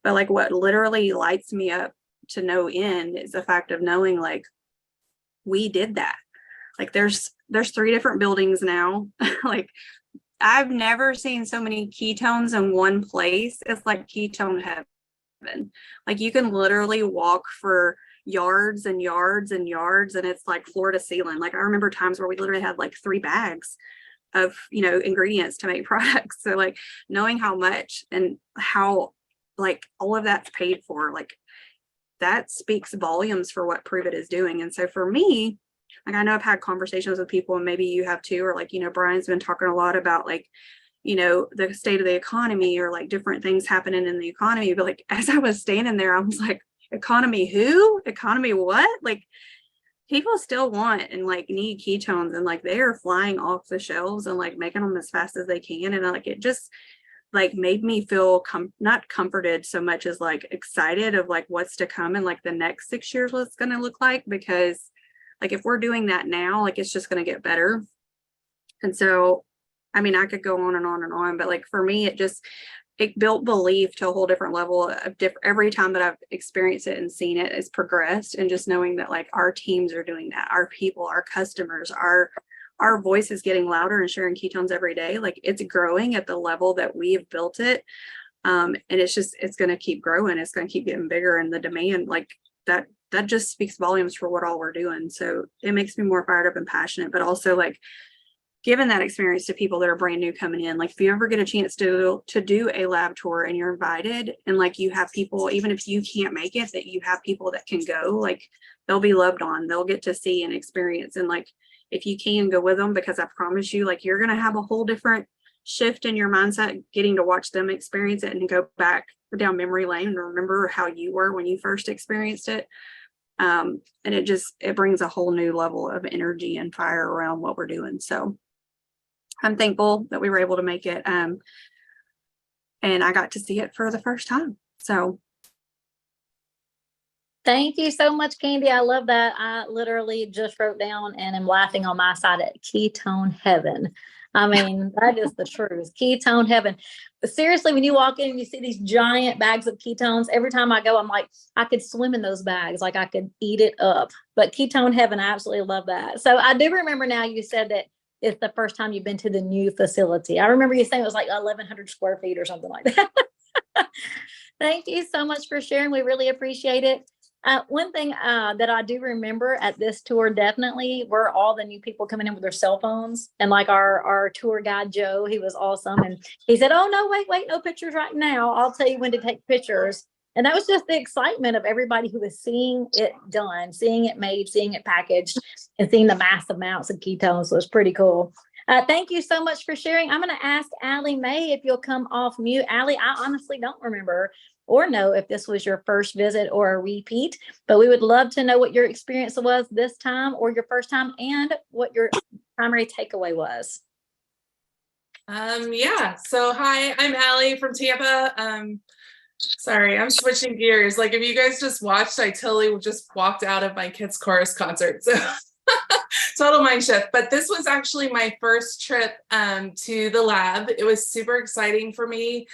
Speaker 5: But like what literally lights me up to no end is the fact of knowing like we did that. Like there's 3 different buildings now. Like I've never seen so many ketones in one place. It's like ketone heaven. Like you can literally walk for yards and yards and yards and it's like floor to ceiling. Like I remember times where we literally had like 3 bags of ingredients to make products. So like knowing how much and how like all of that's paid for, like that speaks volumes for what Prove It is doing. And so for me, like I know I've had conversations with people, and maybe you have too, or like Brian's been talking a lot about like the state of the economy or like different things happening in the economy. But like as I was standing there, I was like, economy who? Economy what? Like people still want and like need ketones, and like they are flying off the shelves and like making them as fast as they can. And like it just like made me feel not comforted so much as like excited of like what's to come and like the next 6 years what's going to look like, because like if we're doing that now, like it's just going to get better. And so I mean I could go on and on and on, but like for me it built belief to a whole different level of every time that I've experienced it and seen it, it's progressed. And just knowing that like our teams are doing that, our people, our customers, our voice is getting louder and sharing ketones every day. Like it's growing at the level that we've built it. And it's going to keep growing. It's going to keep getting bigger, and the demand like that just speaks volumes for what all we're doing. So it makes me more fired up and passionate, but also like giving that experience to people that are brand new coming in. Like if you ever get a chance to do a lab tour and you're invited, and like you have people, even if you can't make it, that you have people that can go, like they'll be loved on, they'll get to see and experience. And like if you can go with them, because I promise you, like you're going to have a whole different shift in your mindset getting to watch them experience it and go back down memory lane and remember how you were when you first experienced it. And it brings a whole new level of energy and fire around what we're doing. So I'm thankful that we were able to make it. And I got to see it for the first time. So
Speaker 6: Thank you so much, Candy. I love that. I literally just wrote down and am laughing on my side at ketone heaven. I mean, that is the truth. Ketone heaven. But seriously, when you walk in and you see these giant bags of ketones, every time I go, I'm like, I could swim in those bags. Like I could eat it up. But ketone heaven, I absolutely love that. So I do remember now you said that it's the first time you've been to the new facility. I remember you saying it was like 1,100 square feet or something like that. Thank you so much for sharing. We really appreciate it. One thing that I do remember at this tour definitely were all the new people coming in with their cell phones. And like our tour guide, Joe, he was awesome. And he said, oh, no, wait, no pictures right now. I'll tell you when to take pictures. And that was just the excitement of everybody who was seeing it done, seeing it made, seeing it packaged, and seeing the massive amounts of ketones. So it was pretty cool. Thank you so much for sharing. I'm going to ask Allie Mae if you'll come off mute. Allie, I honestly don't remember or know if this was your first visit or a repeat, but we would love to know what your experience was this time or your first time and what your primary takeaway was.
Speaker 7: Yeah. So hi, I'm Allie from Tampa. Sorry, I'm switching gears. Like if you guys just watched, I totally just walked out of my kids' chorus concert. So total mind shift. But this was actually my first trip to the lab. It was super exciting for me.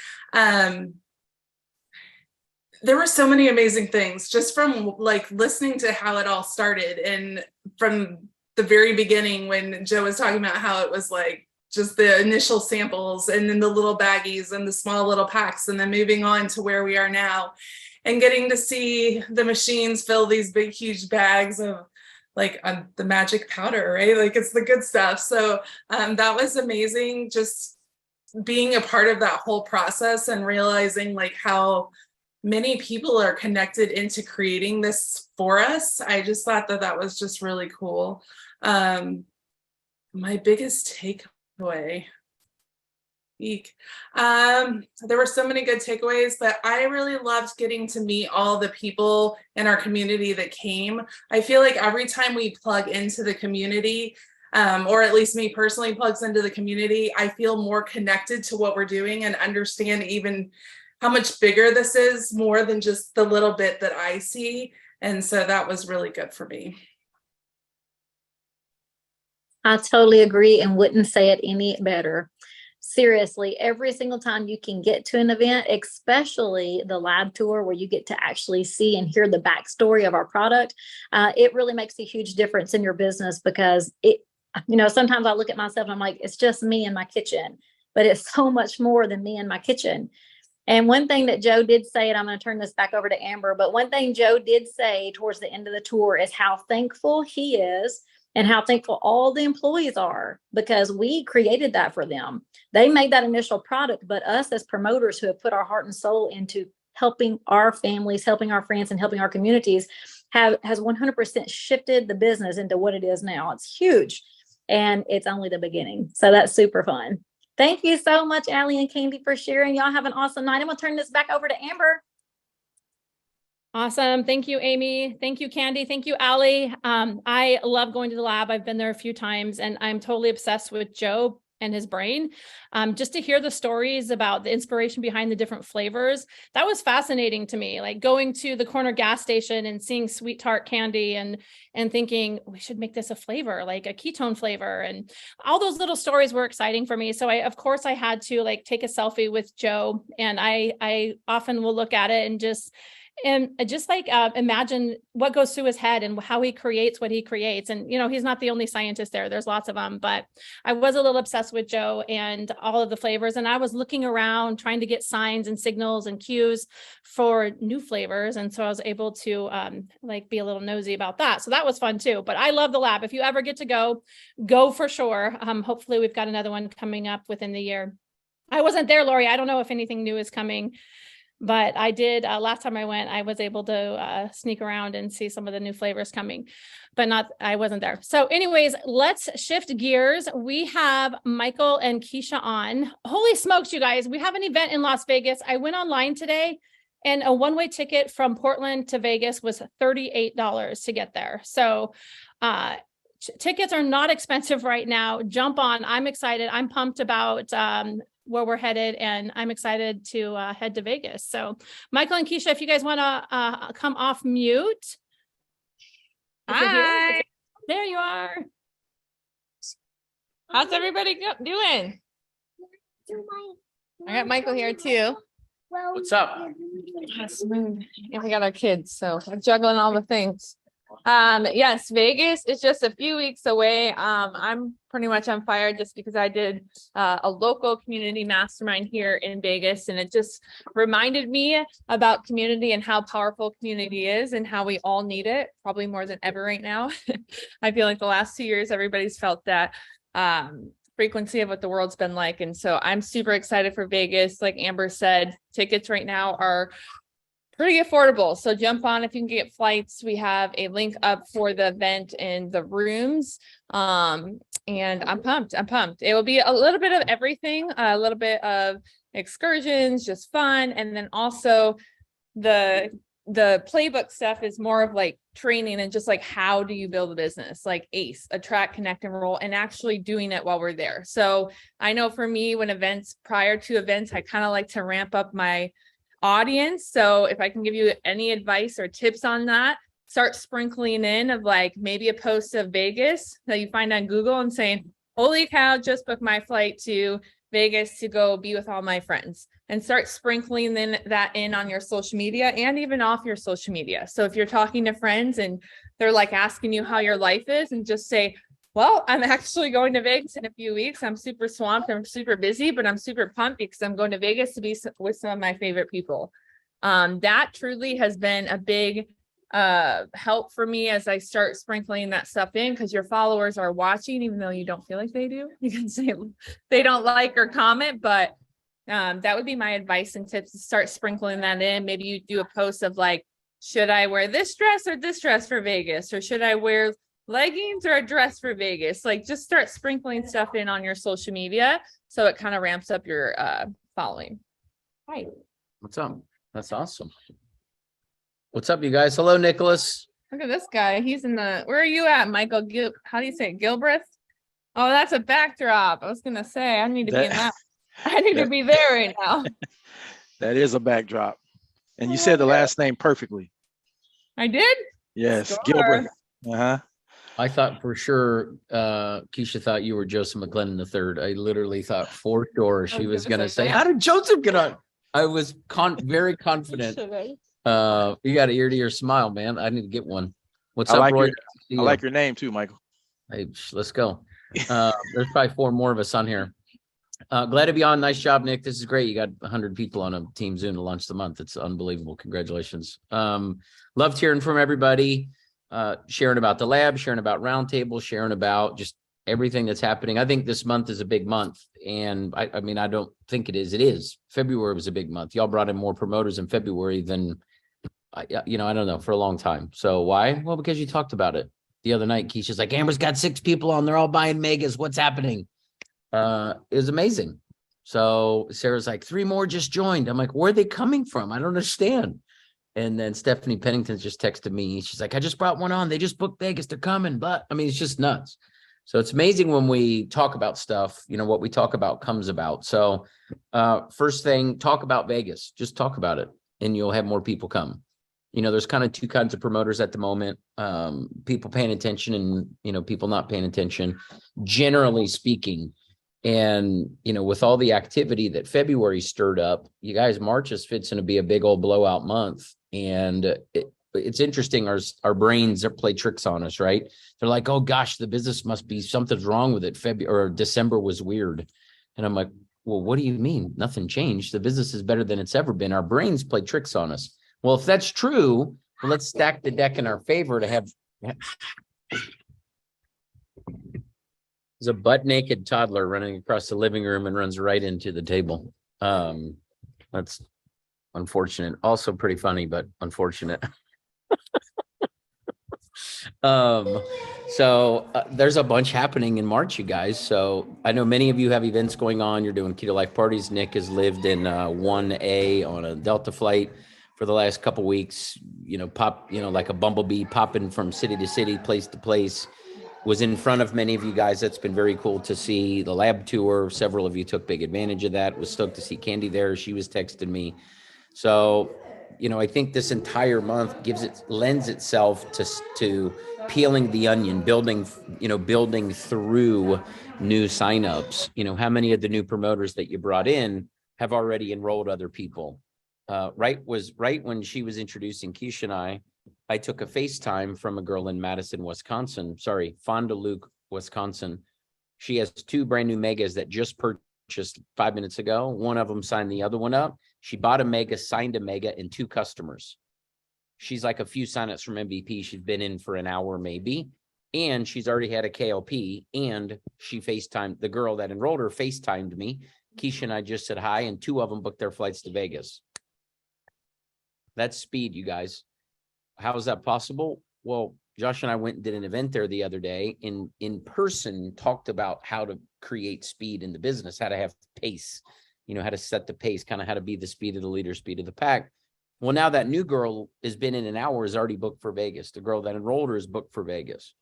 Speaker 7: There were so many amazing things just from like listening to how it all started, and from the very beginning when Joe was talking about how it was like just the initial samples and then the little baggies and the small little packs, and then moving on to where we are now and getting to see the machines fill these big, huge bags of like the magic powder, right? Like it's the good stuff. So that was amazing. Just being a part of that whole process and realizing like how many people are connected into creating this for us. I just thought that that was just really cool. My biggest takeaway, there were so many good takeaways, but I really loved getting to meet all the people in our community that came. I feel like every time we plug into the community, or at least me personally plugs into the community, I feel more connected to what we're doing and understand even how much bigger this is, more than just the little bit that I see. And so that was really good for me.
Speaker 6: I totally agree and wouldn't say it any better. Seriously, every single time you can get to an event, especially the lab tour where you get to actually see and hear the backstory of our product, it really makes a huge difference in your business, because sometimes I look at myself and I'm like, it's just me in my kitchen, but it's so much more than me in my kitchen. And one thing that Joe did say, and I'm going to turn this back over to Amber, but one thing Joe did say towards the end of the tour is how thankful he is and how thankful all the employees are, because we created that for them. They made that initial product, but us as promoters who have put our heart and soul into helping our families, helping our friends, and helping our communities has 100% shifted the business into what it is now. It's huge, and it's only the beginning. So that's super fun. Thank you so much, Allie and Candy, for sharing. Y'all have an awesome night. I'm going to turn this back over to Amber.
Speaker 1: Awesome. Thank you, Amy. Thank you, Candy. Thank you, Allie. I love going to the lab. I've been there a few times, and I'm totally obsessed with Joe and his brain. Just to hear the stories about the inspiration behind the different flavors, that was fascinating to me. Like going to the corner gas station and seeing sweet tart candy and thinking we should make this a flavor, like a ketone flavor, and all those little stories were exciting for me. So of course I had to like take a selfie with Joe, and I often will look at it and just imagine what goes through his head and how he creates what he creates. And, he's not the only scientist there. There's lots of them, but I was a little obsessed with Joe and all of the flavors. And I was looking around trying to get signs and signals and cues for new flavors. And so I was able to be a little nosy about that. So that was fun too. But I love the lab. If you ever get to go for sure. Hopefully we've got another one coming up within the year. I wasn't there, Lori. I don't know if anything new is coming. But I did, last time I went, I was able to sneak around and see some of the new flavors coming, but I wasn't there. So anyways, let's shift gears. We have Michael and Keisha on. Holy smokes, you guys, we have an event in Las Vegas. I went online today, and a one-way ticket from Portland to Vegas was $38 to get there. So tickets are not expensive right now. Jump on. I'm excited. I'm pumped about where we're headed, and I'm excited to head to Vegas. So Michael and Keisha, if you guys want to come off mute. If you're here.
Speaker 8: Hi.
Speaker 1: There you are.
Speaker 8: How's everybody doing? I got Michael here too.
Speaker 2: What's up?
Speaker 8: And we got our kids, so we're juggling all the things. Yes, Vegas is just a few weeks away. I'm pretty much on fire just because I did a local community mastermind here in Vegas, and it just reminded me about community and how powerful community is and how we all need it, probably more than ever right now. I feel like the last 2 years, everybody's felt that frequency of what the world's been like. And so I'm super excited for Vegas. Like Amber said, tickets right now are pretty affordable. So jump on if you can get flights. We have a link up for the event and the rooms. And I'm pumped. It will be a little bit of everything, a little bit of excursions, just fun. And then also the playbook stuff is more of like training and just like, how do you build a business? Like ACE, attract, connect, enroll, and actually doing it while we're there. So I know for me, prior to events, I kind of like to ramp up my audience. So if I can give you any advice or tips on that, start sprinkling in of like maybe a post of Vegas that you find on Google and saying, holy cow, just booked my flight to Vegas to go be with all my friends, and start sprinkling that in on your social media and even off your social media. So if you're talking to friends and they're like asking you how your life is, and just say, well, I'm actually going to Vegas in a few weeks. I'm super swamped. I'm super busy, but I'm super pumped because I'm going to Vegas to be with some of my favorite people. That truly has been a big help for me as I start sprinkling that stuff in, because your followers are watching, even though you don't feel like they do. You can say they don't like or comment, but that would be my advice and tips, to start sprinkling that in. Maybe you do a post of like, should I wear this dress or this dress for Vegas? Or should I wear leggings or a dress for Vegas? Like, just start sprinkling stuff in on your social media so it kind of ramps up your following. Hi.
Speaker 9: What's up? That's awesome. What's up, you guys? Hello, Nicholas.
Speaker 8: Look at this guy. He's in the, where are you at, Michael? How do you say it? Gilbreth? Oh, that's a backdrop. I was going to say, I need to be in that. I need to be there right now.
Speaker 10: That is a backdrop. And you said the last name perfectly.
Speaker 8: I did?
Speaker 10: Yes,
Speaker 8: Sure.
Speaker 10: Gilbert. Uh-huh.
Speaker 9: I thought for sure Keisha thought you were Joseph McGlennon III. I literally thought for sure she was going to say, how did Joseph get on? I was very confident. You got an ear-to-ear smile, man. I need to get one. What's up, Roy?
Speaker 10: I like your name too, Michael.
Speaker 9: Hey, let's go. There's probably 4 more of us on here. Glad to be on. Nice job, Nick. This is great. You got 100 people on a team Zoom to launch the month. It's unbelievable. Congratulations. Loved hearing from everybody, sharing about the lab, sharing about Roundtable, sharing about just everything that's happening. I think this month is a big month. And I mean, I don't think it is. It is. February was a big month. Y'all brought in more promoters in February than, I don't know, for a long time. So why? Well, because you talked about it the other night. Keisha's like, Amber's got 6 people on. They're all buying megas. What's happening? It was amazing. So Sarah's like, 3 more just joined. I'm like, where are they coming from? I don't understand. And then Stephanie Pennington just texted me. She's like, I just brought one on. They just booked Vegas. They're coming. But I mean, it's just nuts. So it's amazing when we talk about stuff, what we talk about comes about. So first thing, talk about Vegas. Just talk about it and you'll have more people come. There's kind of 2 kinds of promoters at the moment. People paying attention and, people not paying attention, generally speaking. And, with all the activity that February stirred up, you guys, March is fits to be a big old blowout month. And it's interesting. Our brains play tricks on us, right? They're like, oh gosh, the business must be, something's wrong with it. February or December was weird. And I'm like, well, what do you mean? Nothing changed. The business is better than it's ever been. Our brains play tricks on us. Well, if that's true, let's stack the deck in our favor to have. There's a butt naked toddler running across the living room and runs right into the table. That's unfortunate. Also pretty funny, but unfortunate. So there's a bunch happening in March, you guys. So I know many of you have events going on. You're doing keto life parties. Nick has lived in 1A on a Delta flight for the last couple weeks, like a bumblebee popping from city to city, place to place. was in front of many of you guys. That's been very cool to see. The lab tour, several of you took big advantage of that. Was stoked to see Candy there. She was texting me. So, I think this entire month lends itself to peeling the onion, building through new signups. How many of the new promoters that you brought in have already enrolled other people? Right when she was introducing Keisha and I took a FaceTime from a girl in Madison, Wisconsin. Sorry, Fond du Lac, Wisconsin. She has 2 brand new megas that just purchased 5 minutes ago. One of them signed the other one up. She bought a mega, signed a mega, and 2 customers. She's like a few signups from MVP. She's been in for an hour maybe, and she's already had a KLP. And she FaceTimed, the girl that enrolled her FaceTimed me. Keisha and I just said hi, and 2 of them booked their flights to Vegas. That's speed, you guys. How is that possible? Well, Josh and I went and did an event there the other day in person, talked about how to create speed in the business, how to have pace, how to set the pace, kind of how to be the speed of the leader, speed of the pack. Well, now that new girl has been in an hour, is already booked for Vegas. The girl that enrolled her is booked for Vegas.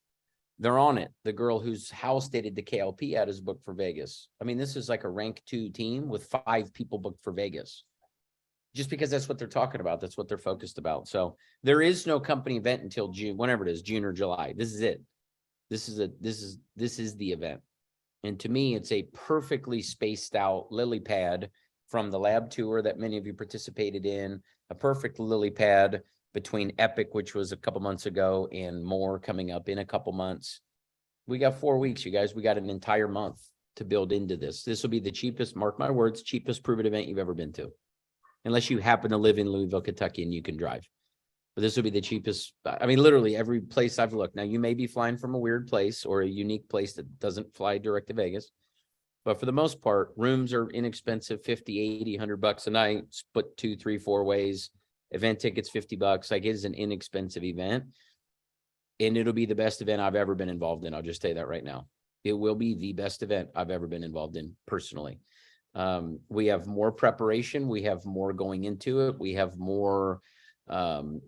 Speaker 9: They're on it. The girl whose house they did the KLP at is booked for Vegas. I mean, this is like a rank 2 team with 5 people booked for Vegas. Just because that's what they're talking about. That's what they're focused about. So there is no company event until June, whenever it is, June or July. This is it. This is the event. And to me, it's a perfectly spaced out lily pad from the lab tour that many of you participated in, a perfect lily pad between Epic, which was a couple months ago, and more coming up in a couple months. We got 4 weeks, you guys. We got an entire month to build into this. This will be the cheapest, mark my words, cheapest proven event you've ever been to. Unless you happen to live in Louisville, Kentucky, and you can drive. But this will be the cheapest. I mean, literally every place I've looked. Now, you may be flying from a weird place or a unique place that doesn't fly direct to Vegas. But for the most part, rooms are inexpensive, 50, 80, $100 a night, split 2, 3, 4 ways. Event tickets, $50. Like, it is an inexpensive event. And it'll be the best event I've ever been involved in. I'll just say that right now. It will be the best event I've ever been involved in personally. We have more preparation. We have more going into it. We have more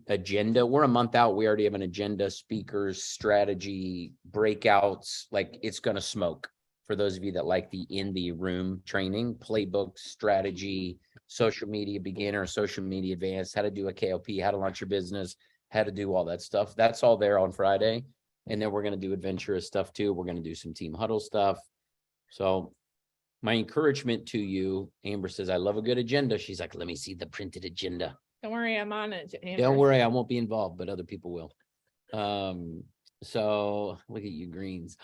Speaker 9: agenda. We're a month out. We already have an agenda, speakers, strategy, breakouts. Like, it's going to smoke for those of you that like the in the room training, playbook, strategy, social media beginner, social media advanced, how to do a KLP, how to launch your business, how to do all that stuff. That's all there on Friday. And then we're going to do adventurous stuff too. We're going to do some team huddle stuff. So my encouragement to you, Amber says, I love a good agenda. She's like, let me see the printed agenda.
Speaker 1: Don't worry, I'm on it. Amber.
Speaker 9: Don't worry, I won't be involved, but other people will. So look at you, Greens.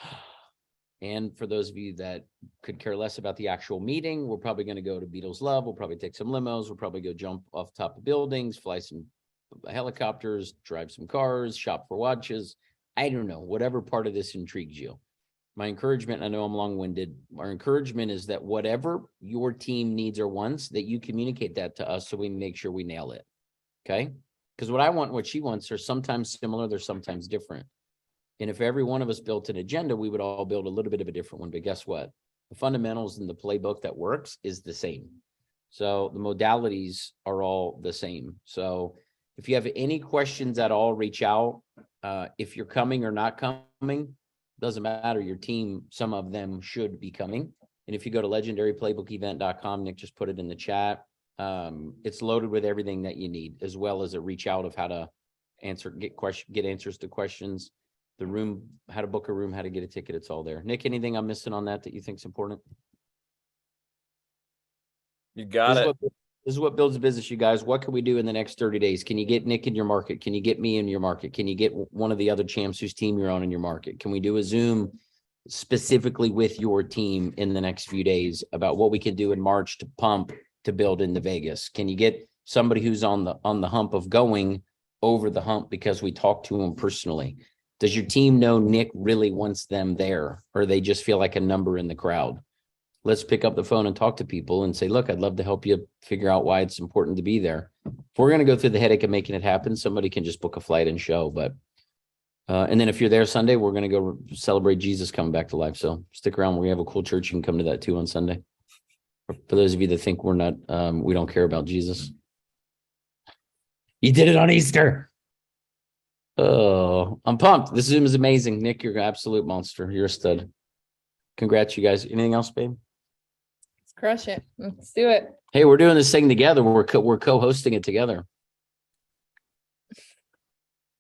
Speaker 9: And for those of you that could care less about the actual meeting, we're probably going to go to Beatles Love. We'll probably take some limos. We'll probably go jump off top of buildings, fly some helicopters, drive some cars, shop for watches. I don't know, whatever part of this intrigues you. My encouragement, I know I'm long-winded, our encouragement is that whatever your team needs or wants, that you communicate that to us so we make sure we nail it, okay? Because what I want, what she wants are sometimes similar, they're sometimes different. And if every one of us built an agenda, we would all build a little bit of a different one. But guess what? The fundamentals in the playbook that works is the same. So the modalities are all the same. So if you have any questions at all, reach out. If you're coming or not coming, doesn't matter. Your team, some of them should be coming. And if you go to legendaryplaybookevent.com, Nick just put it in the chat. It's loaded with everything that you need, as well as a reach out of how to get answers to questions, the room, how to book a room, how to get a ticket. It's all there. Nick, anything I'm missing on that you think is important?
Speaker 2: You got it.
Speaker 9: This is what builds a business, you guys. What can we do in the next 30 days? Can you get Nick in your market? Can you get me in your market? Can you get one of the other champs whose team you're on in your market? Can we do a Zoom specifically with your team in the next few days about what we can do in March to pump to build into Vegas? Can you get somebody who's on the hump of going over the hump because we talked to them personally? Does your team know Nick really wants them there, or they just feel like a number in the crowd? Let's pick up the phone and talk to people and say, look, I'd love to help you figure out why it's important to be there. If we're going to go through the headache of making it happen, somebody can just book a flight and show. But and then if you're there Sunday, we're going to go celebrate Jesus coming back to life. So stick around. We have a cool church. You can come to that too on Sunday. For those of you that think we're not, we don't care about Jesus. You did it on Easter. Oh, I'm pumped. This Zoom is amazing. Nick, you're an absolute monster. You're a stud. Congrats, you guys. Anything else, babe?
Speaker 8: Let's crush it. Let's do it.
Speaker 9: Hey, we're doing this thing together. We're co-hosting it together.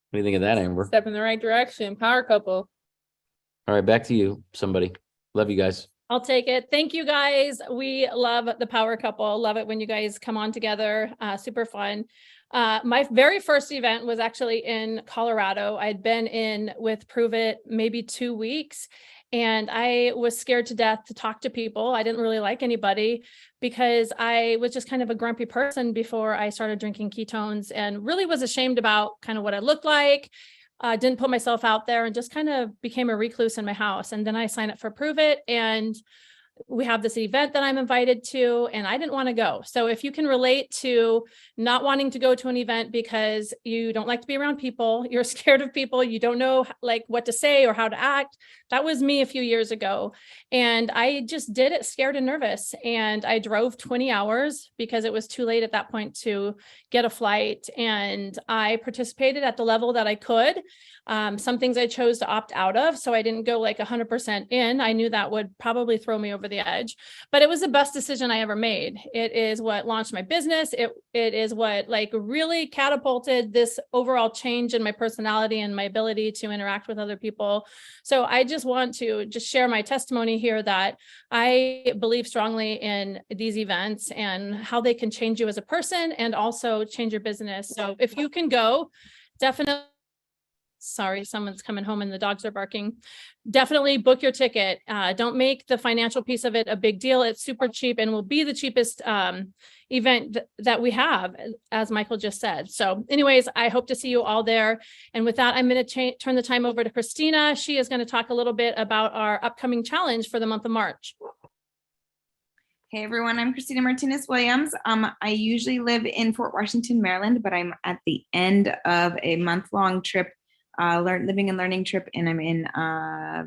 Speaker 9: What do you think of that, Amber?
Speaker 8: Step in the right direction. Power couple.
Speaker 9: All right, back to you, somebody. Love you guys.
Speaker 1: I'll take it. Thank you guys. We love the power couple. Love it when you guys come on together. Super fun. My very first event was actually in Colorado. I'd been in with Prove It maybe 2 weeks, and I was scared to death to talk to people. I didn't really like anybody because I was just kind of a grumpy person before I started drinking ketones, and really was ashamed about kind of what I looked like. Didn't put myself out there and just kind of became a recluse in my house. And then I signed up for Prove It, and we have this event that I'm invited to, and I didn't want to go. So if you can relate to not wanting to go to an event because you don't like to be around people, you're scared of people, you don't know like what to say or how to act. That was me a few years ago. And I just did it scared and nervous. And I drove 20 hours because it was too late at that point to get a flight. And I participated at the level that I could. Some things I chose to opt out of. So I didn't go like 100% in. I knew that would probably throw me over the edge, but it was the best decision I ever made. It is what launched my business. It is what like really catapulted this overall change in my personality and my ability to interact with other people. So I just want to just share my testimony here that I believe strongly in these events and how they can change you as a person and also change your business. So if you can go, definitely. Sorry, someone's coming home and the dogs are barking. Definitely book your ticket. Don't make the financial piece of it a big deal. It's super cheap and will be the cheapest event that we have, as Michael just said. So anyways, I hope to see you all there. And with that, I'm going to turn the time over to Christina. She is going to talk a little bit about our upcoming challenge for the month of March.
Speaker 11: Hey everyone, I'm Christina Martinez Williams. I usually live in Fort Washington, Maryland, but I'm at the end of a month-long trip, living and learning trip, and I'm in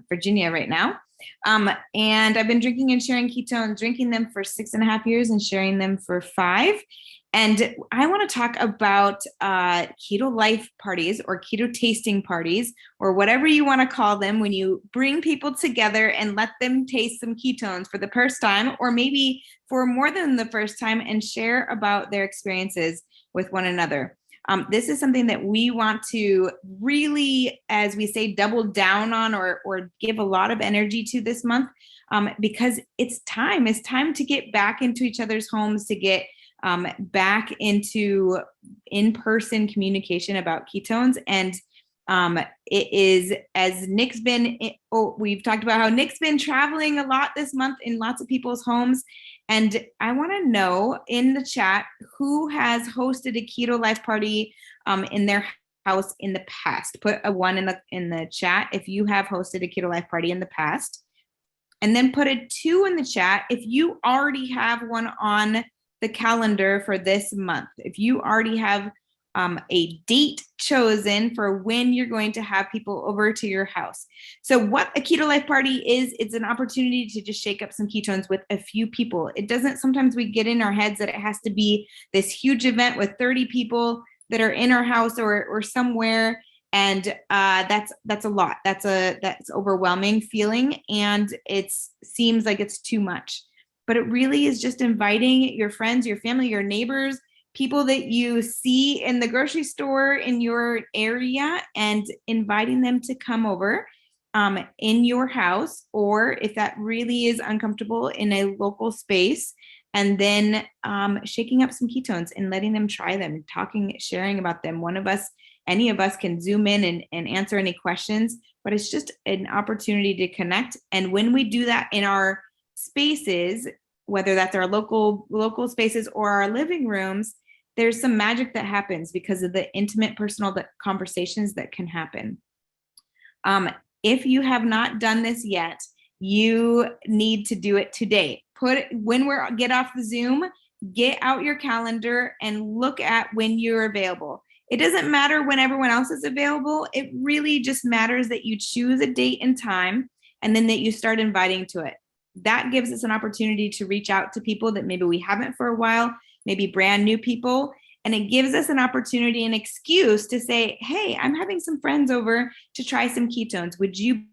Speaker 11: Virginia right now. And I've been drinking and sharing ketones, drinking them for 6.5 years and sharing them for 5. And I want to talk about keto life parties or keto tasting parties or whatever you want to call them, when you bring people together and let them taste some ketones for the first time, or maybe for more than the first time, and share about their experiences with one another. This is something that we want to really, as we say, double down on or give a lot of energy to this month, because it's time. It's time to get back into each other's homes, to get back into in-person communication about ketones. And it is, as Nick's been, we've talked about how Nick's been traveling a lot this month in lots of people's homes. And I want to know in the chat who has hosted a keto life party in their house in the past. Put a 1 in the chat if you have hosted a keto life party in the past. And then put a 2 in the chat if you already have one on the calendar for this month. If you already have a date chosen for when you're going to have people over to your house. So what a keto life party is, it's an opportunity to just shake up some ketones with a few people. It doesn't, sometimes we get in our heads that it has to be this huge event with 30 people that are in our house or somewhere. And that's a lot. That's overwhelming feeling. And it seems like it's too much. But it really is just inviting your friends, your family, your neighbors, people that you see in the grocery store in your area, and inviting them to come over in your house, or if that really is uncomfortable, in a local space, and then shaking up some ketones and letting them try them, talking, sharing about them. Any of us can zoom in and answer any questions, but it's just an opportunity to connect. And when we do that in our spaces, whether that's our local spaces or our living rooms, there's some magic that happens because of the intimate, personal conversations that can happen. If you have not done this yet, you need to do it today. When we get off the Zoom, get out your calendar and look at when you're available. It doesn't matter when everyone else is available. It really just matters that you choose a date and time, and then that you start inviting to it. That gives us an opportunity to reach out to people that maybe we haven't for a while, maybe brand new people, And it gives us an opportunity, an excuse to say, hey, I'm having some friends over to try some ketones. Would you be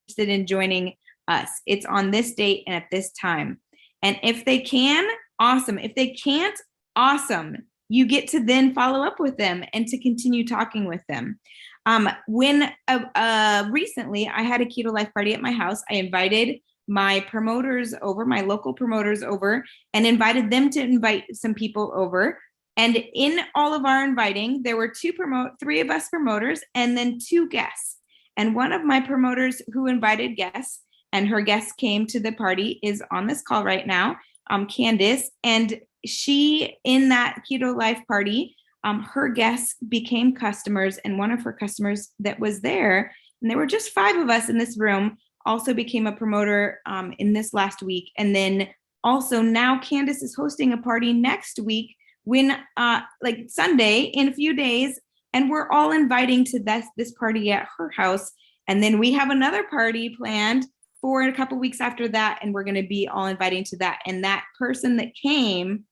Speaker 11: interested in joining us? It's on this date and at this time. And if they can, awesome. If they can't, awesome. You get to then follow up with them and to continue talking with them. When recently I had a keto life party at my house, I invited my promoters over, my local promoters over, and invited them to invite some people over. And in all of our inviting, there were three of us promoters and then 2 guests. And one of my promoters who invited guests, and her guests came to the party, is on this call right now, Candice. And she, in that keto life party, her guests became customers, and one of her customers that was there, and there were just 5 of us in this room, also became a promoter in this last week. And then also now Candice is hosting a party next week, when like Sunday, in a few days, and we're all inviting to this party at her house. And then we have another party planned for a couple weeks after that, and we're going to be all inviting to that. And that person that came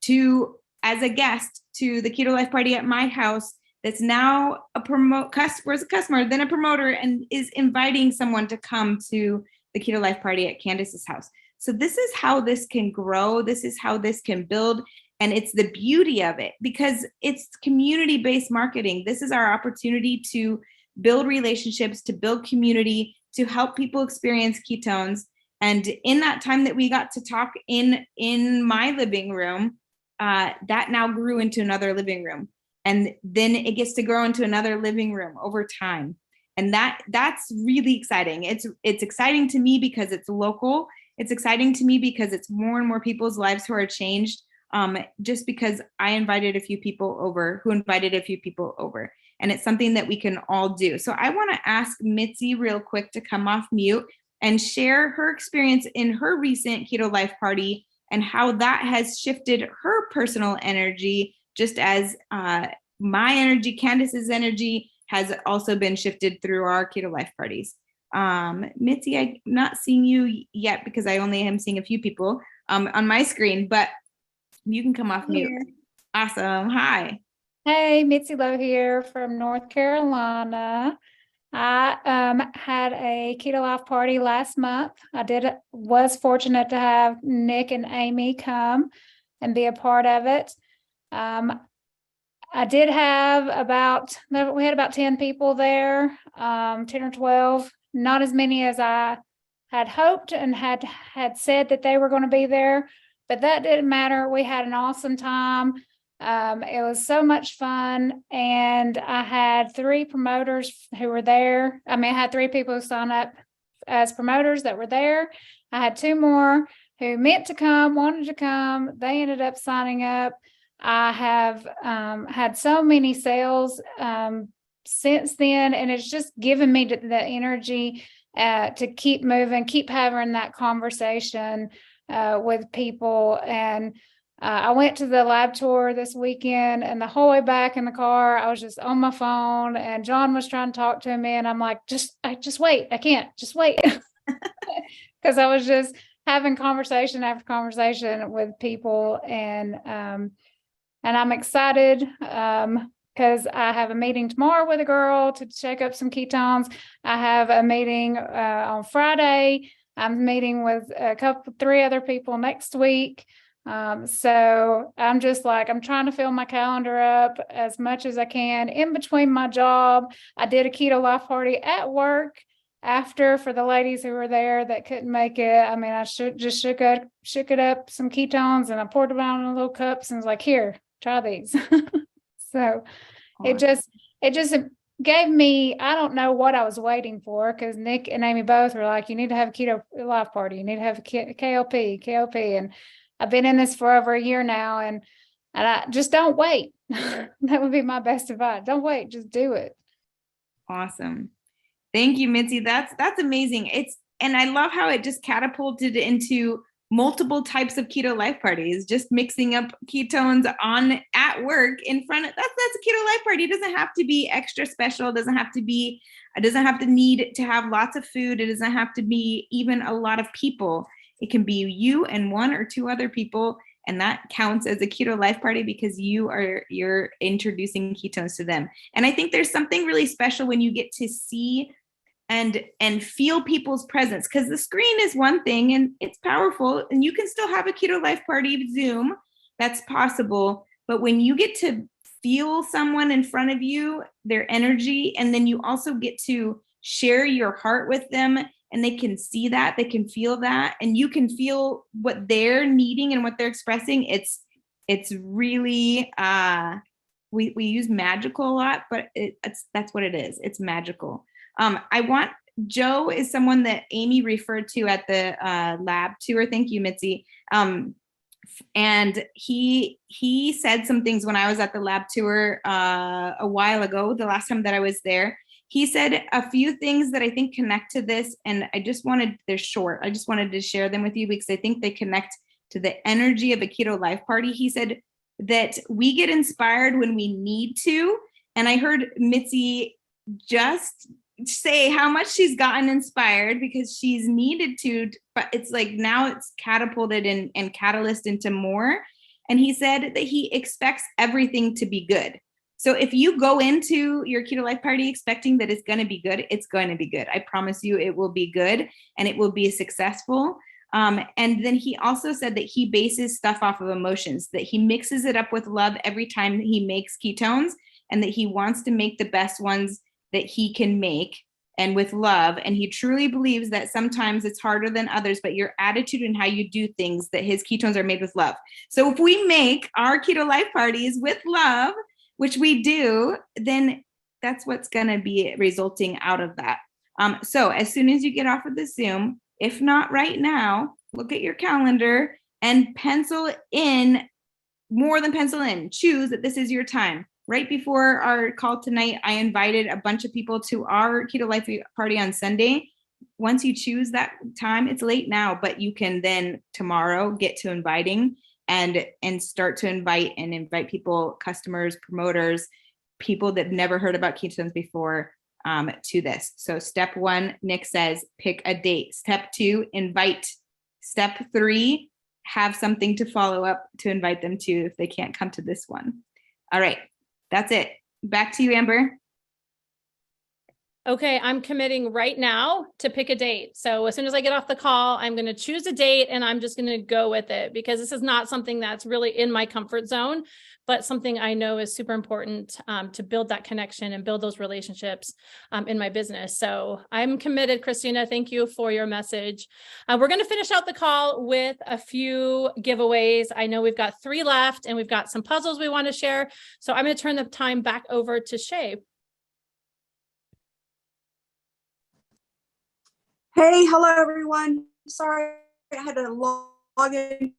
Speaker 11: to as a guest to the keto life party at my house, that's now was a customer, then a promoter, and is inviting someone to come to the keto life party at Candice's house. So this is how this can grow. This is how this can build. And it's the beauty of it, because it's community-based marketing. This is our opportunity to build relationships, to build community, to help people experience ketones. And in that time that we got to talk in my living room, that now grew into another living room. And then it gets to grow into another living room over time. And that's really exciting. It's exciting to me because it's local. It's exciting to me because it's more and more people's lives who are changed. Just because I invited a few people over who invited a few people over. And it's something that we can all do. So I want to ask Mitzi real quick to come off mute and share her experience in her recent keto life party and how that has shifted her personal energy, just as my energy, Candice's energy, has also been shifted through our keto life parties. Mitzi, I'm not seeing you yet because I only am seeing a few people on my screen, but you can come off mute. Awesome. Hi.
Speaker 12: Hey, Mitzi Lowe here from North Carolina. I had a keto life party last month. I was fortunate to have Nick and Amy come and be a part of it. I did have we had about 10 people there, 10 or 12, not as many as I had hoped and had said that they were going to be there, but that didn't matter. We had an awesome time. It was so much fun, and I had 3 promoters who were there. I had 3 people who signed up as promoters that were there. I had 2 more who meant to come, wanted to come. They ended up signing up. I have had so many sales since then, and it's just given me the energy to keep moving, keep having that conversation with people. And I went to the lab tour this weekend, and the whole way back in the car, I was just on my phone, and John was trying to talk to me, and I'm like, just wait. I can't, just wait. Because I was just having conversation after conversation with people, and I'm excited because I have a meeting tomorrow with a girl to check up some ketones. I have a meeting on Friday. I'm meeting with 3 other people next week. So I'm just I'm trying to fill my calendar up as much as I can in between my job. I did a keto life party at work after for the ladies who were there that couldn't make it. I shook it up some ketones, and I poured them out in little cups and was like, here, try these. So it just gave me, I don't know what I was waiting for, because Nick and Amy both were like, you need to have a keto life party. You need to have a KLP. And I've been in this for over a year now, and I just don't wait. That would be my best advice. Don't wait, just do it.
Speaker 11: Awesome. Thank you, Mitzi. That's amazing. And I love how it just catapulted into multiple types of keto life parties, just mixing up ketones at work in front of, that's a keto life party. It doesn't have to be extra special. It doesn't have to need to have lots of food. It doesn't have to be even a lot of people. It can be you and 1 or 2 other people, And that counts as a keto life party because you're introducing ketones to them. And I think there's something really special when you get to see and feel people's presence, because the screen is one thing and it's powerful, and you can still have a keto life party Zoom. That's possible. But when you get to feel someone in front of you, their energy, and then you also get to share your heart with them, and they can see that, they can feel that, and you can feel what they're needing and what they're expressing. It's really we use magical a lot, but that's what it is. It's magical. Joe is someone that Amy referred to at the lab tour. Thank you, Mitzi. And he said some things when I was at the lab tour a while ago, the last time that I was there. He said a few things that I think connect to this, and they're short. I just wanted to share them with you because I think they connect to the energy of a keto life party. He said that we get inspired when we need to. And I heard Mitzi just say how much she's gotten inspired because she's needed to, but it's like now it's catapulted and catalyzed into more. And he said that he expects everything to be good. So if you go into your keto life party expecting that it's going to be good, it's going to be good. I promise you it will be good and it will be successful. And then he also said that he bases stuff off of emotions, that he mixes it up with love every time he makes ketones, and that he wants to make the best ones that he can make and with love. And he truly believes that sometimes it's harder than others, but your attitude and how you do things, that his ketones are made with love. So if we make our keto life parties with love, which we do, then that's what's going to be resulting out of that. So as soon as you get off of the Zoom, if not right now, look at your calendar and pencil in, more than pencil in, choose that this is your time. Right before our call tonight, I invited a bunch of people to our keto life party on Sunday. Once you choose that time, it's late now, but you can then tomorrow get to inviting and start to invite people, customers, promoters, people that never heard about ketones before to this. So step 1, Nick says, pick a date. Step 2, invite. Step 3, have something to follow up to invite them to if they can't come to this one. All right, that's it. Back to you, Amber.
Speaker 1: Okay, I'm committing right now to pick a date. So as soon as I get off the call, I'm going to choose a date and I'm just going to go with it, because this is not something that's really in my comfort zone, but something I know is super important to build that connection and build those relationships in my business. So I'm committed, Christina. Thank you for your message. We're going to finish out the call with a few giveaways. I know we've got 3 left and we've got some puzzles we want to share. So I'm going to turn the time back over to Shay.
Speaker 5: Hey, hello everyone. Sorry, I had to log in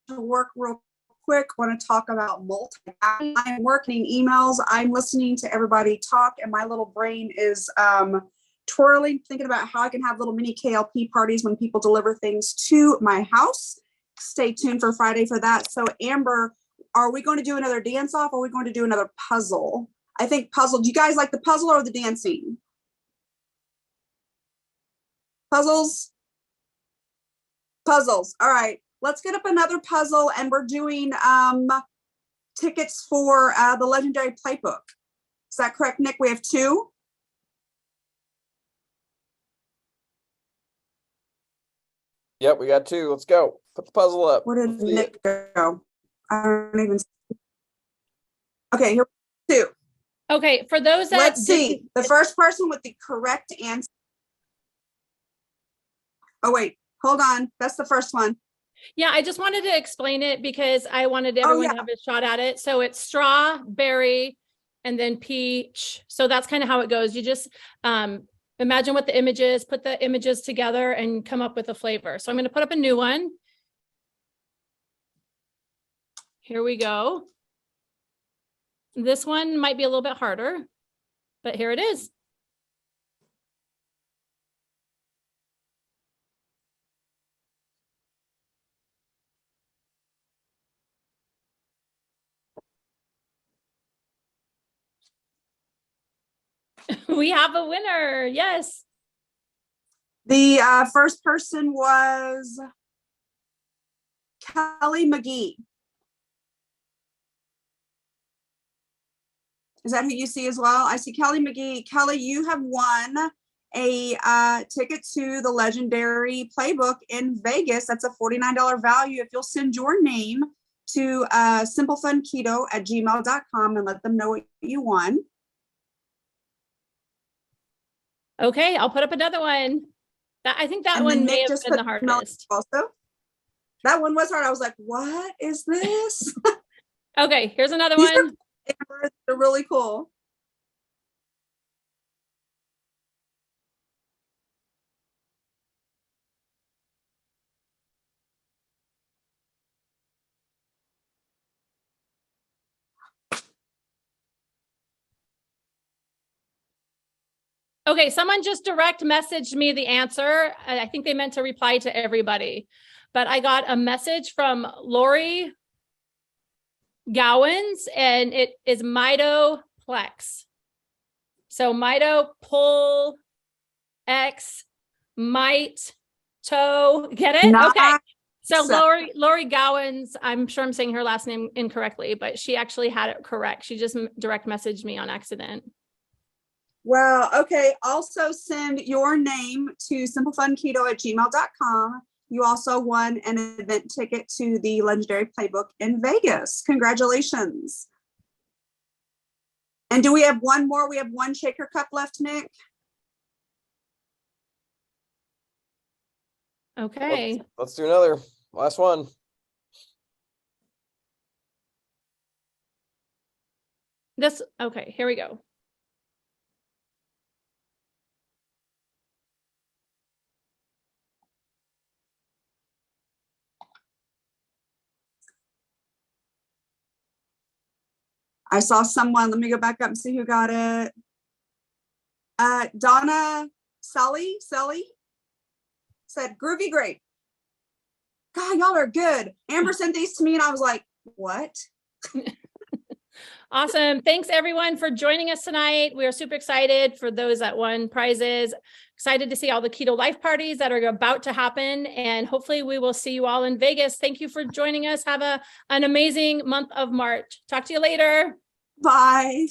Speaker 5: to work real quick. Want to talk about multitasking. I'm working emails. I'm listening to everybody talk, and my little brain is twirling, thinking about how I can have little mini KLP parties when people deliver things to my house. Stay tuned for Friday for that. So Amber, are we going to do another dance off, or are we going to do another puzzle? I think puzzle. Do you guys like the puzzle or the dancing? Puzzles. All right, let's get up another puzzle, and we're doing tickets for the Legendary Playbook. Is that correct, Nick? We have 2.
Speaker 2: Yep, we got 2. Let's go. Put the puzzle up.
Speaker 5: Where did Nick go? I don't even see. Okay, here 2.
Speaker 1: Okay, for those that
Speaker 5: let's see. The first person with the correct answer. Oh, wait, hold on. That's the first one.
Speaker 1: Yeah, I just wanted to explain it because I wanted everyone to have a shot at it. So it's strawberry and then peach. So that's kind of how it goes. You just imagine what the image is, put the images together and come up with a flavor. So I'm going to put up a new one. Here we go. This one might be a little bit harder, but here it is. We have a winner. Yes.
Speaker 5: The first person was Kelly McGee. Is that who you see as well? I see Kelly McGee. Kelly, you have won a ticket to the legendary playbook in Vegas. That's a $49 value. If you'll send your name to simplefunketo@gmail.com and let them know what you won.
Speaker 1: Okay, I'll put up another one. I think that
Speaker 5: And
Speaker 1: one
Speaker 5: then
Speaker 1: may
Speaker 5: Nick
Speaker 1: have
Speaker 5: just
Speaker 1: been the
Speaker 5: put email
Speaker 1: hardest.
Speaker 5: Also, that one was hard. I was like, what is this?
Speaker 1: Okay, here's another
Speaker 5: These
Speaker 1: one.
Speaker 5: are really cool.
Speaker 1: Okay, someone just direct messaged me the answer. I think they meant to reply to everybody, but I got a message from Lori Gowans, and it is mitoplex. So mito, pull, X, mite, toe. Get it?
Speaker 5: Nice.
Speaker 1: Okay. So Lori Gowans, I'm sure I'm saying her last name incorrectly, but she actually had it correct. She just direct messaged me on accident.
Speaker 5: Wow. Okay. Also send your name to simplefunketo@gmail.com. You also won an event ticket to the legendary playbook in Vegas. Congratulations. And do we have one more? We have one shaker cup left, Nick.
Speaker 1: Okay.
Speaker 2: Let's do another. Last one.
Speaker 1: Okay, here we go.
Speaker 5: I saw someone, let me go back up and see who got it. Donna Sully said, groovy great. God, y'all are good. Amber sent these to me and I was like, what?
Speaker 1: Awesome. Thanks everyone for joining us tonight. We are super excited for those that won prizes. Excited to see all the Keto Life parties that are about to happen. And hopefully we will see you all in Vegas. Thank you for joining us. Have an amazing month of March. Talk to you later.
Speaker 5: Bye.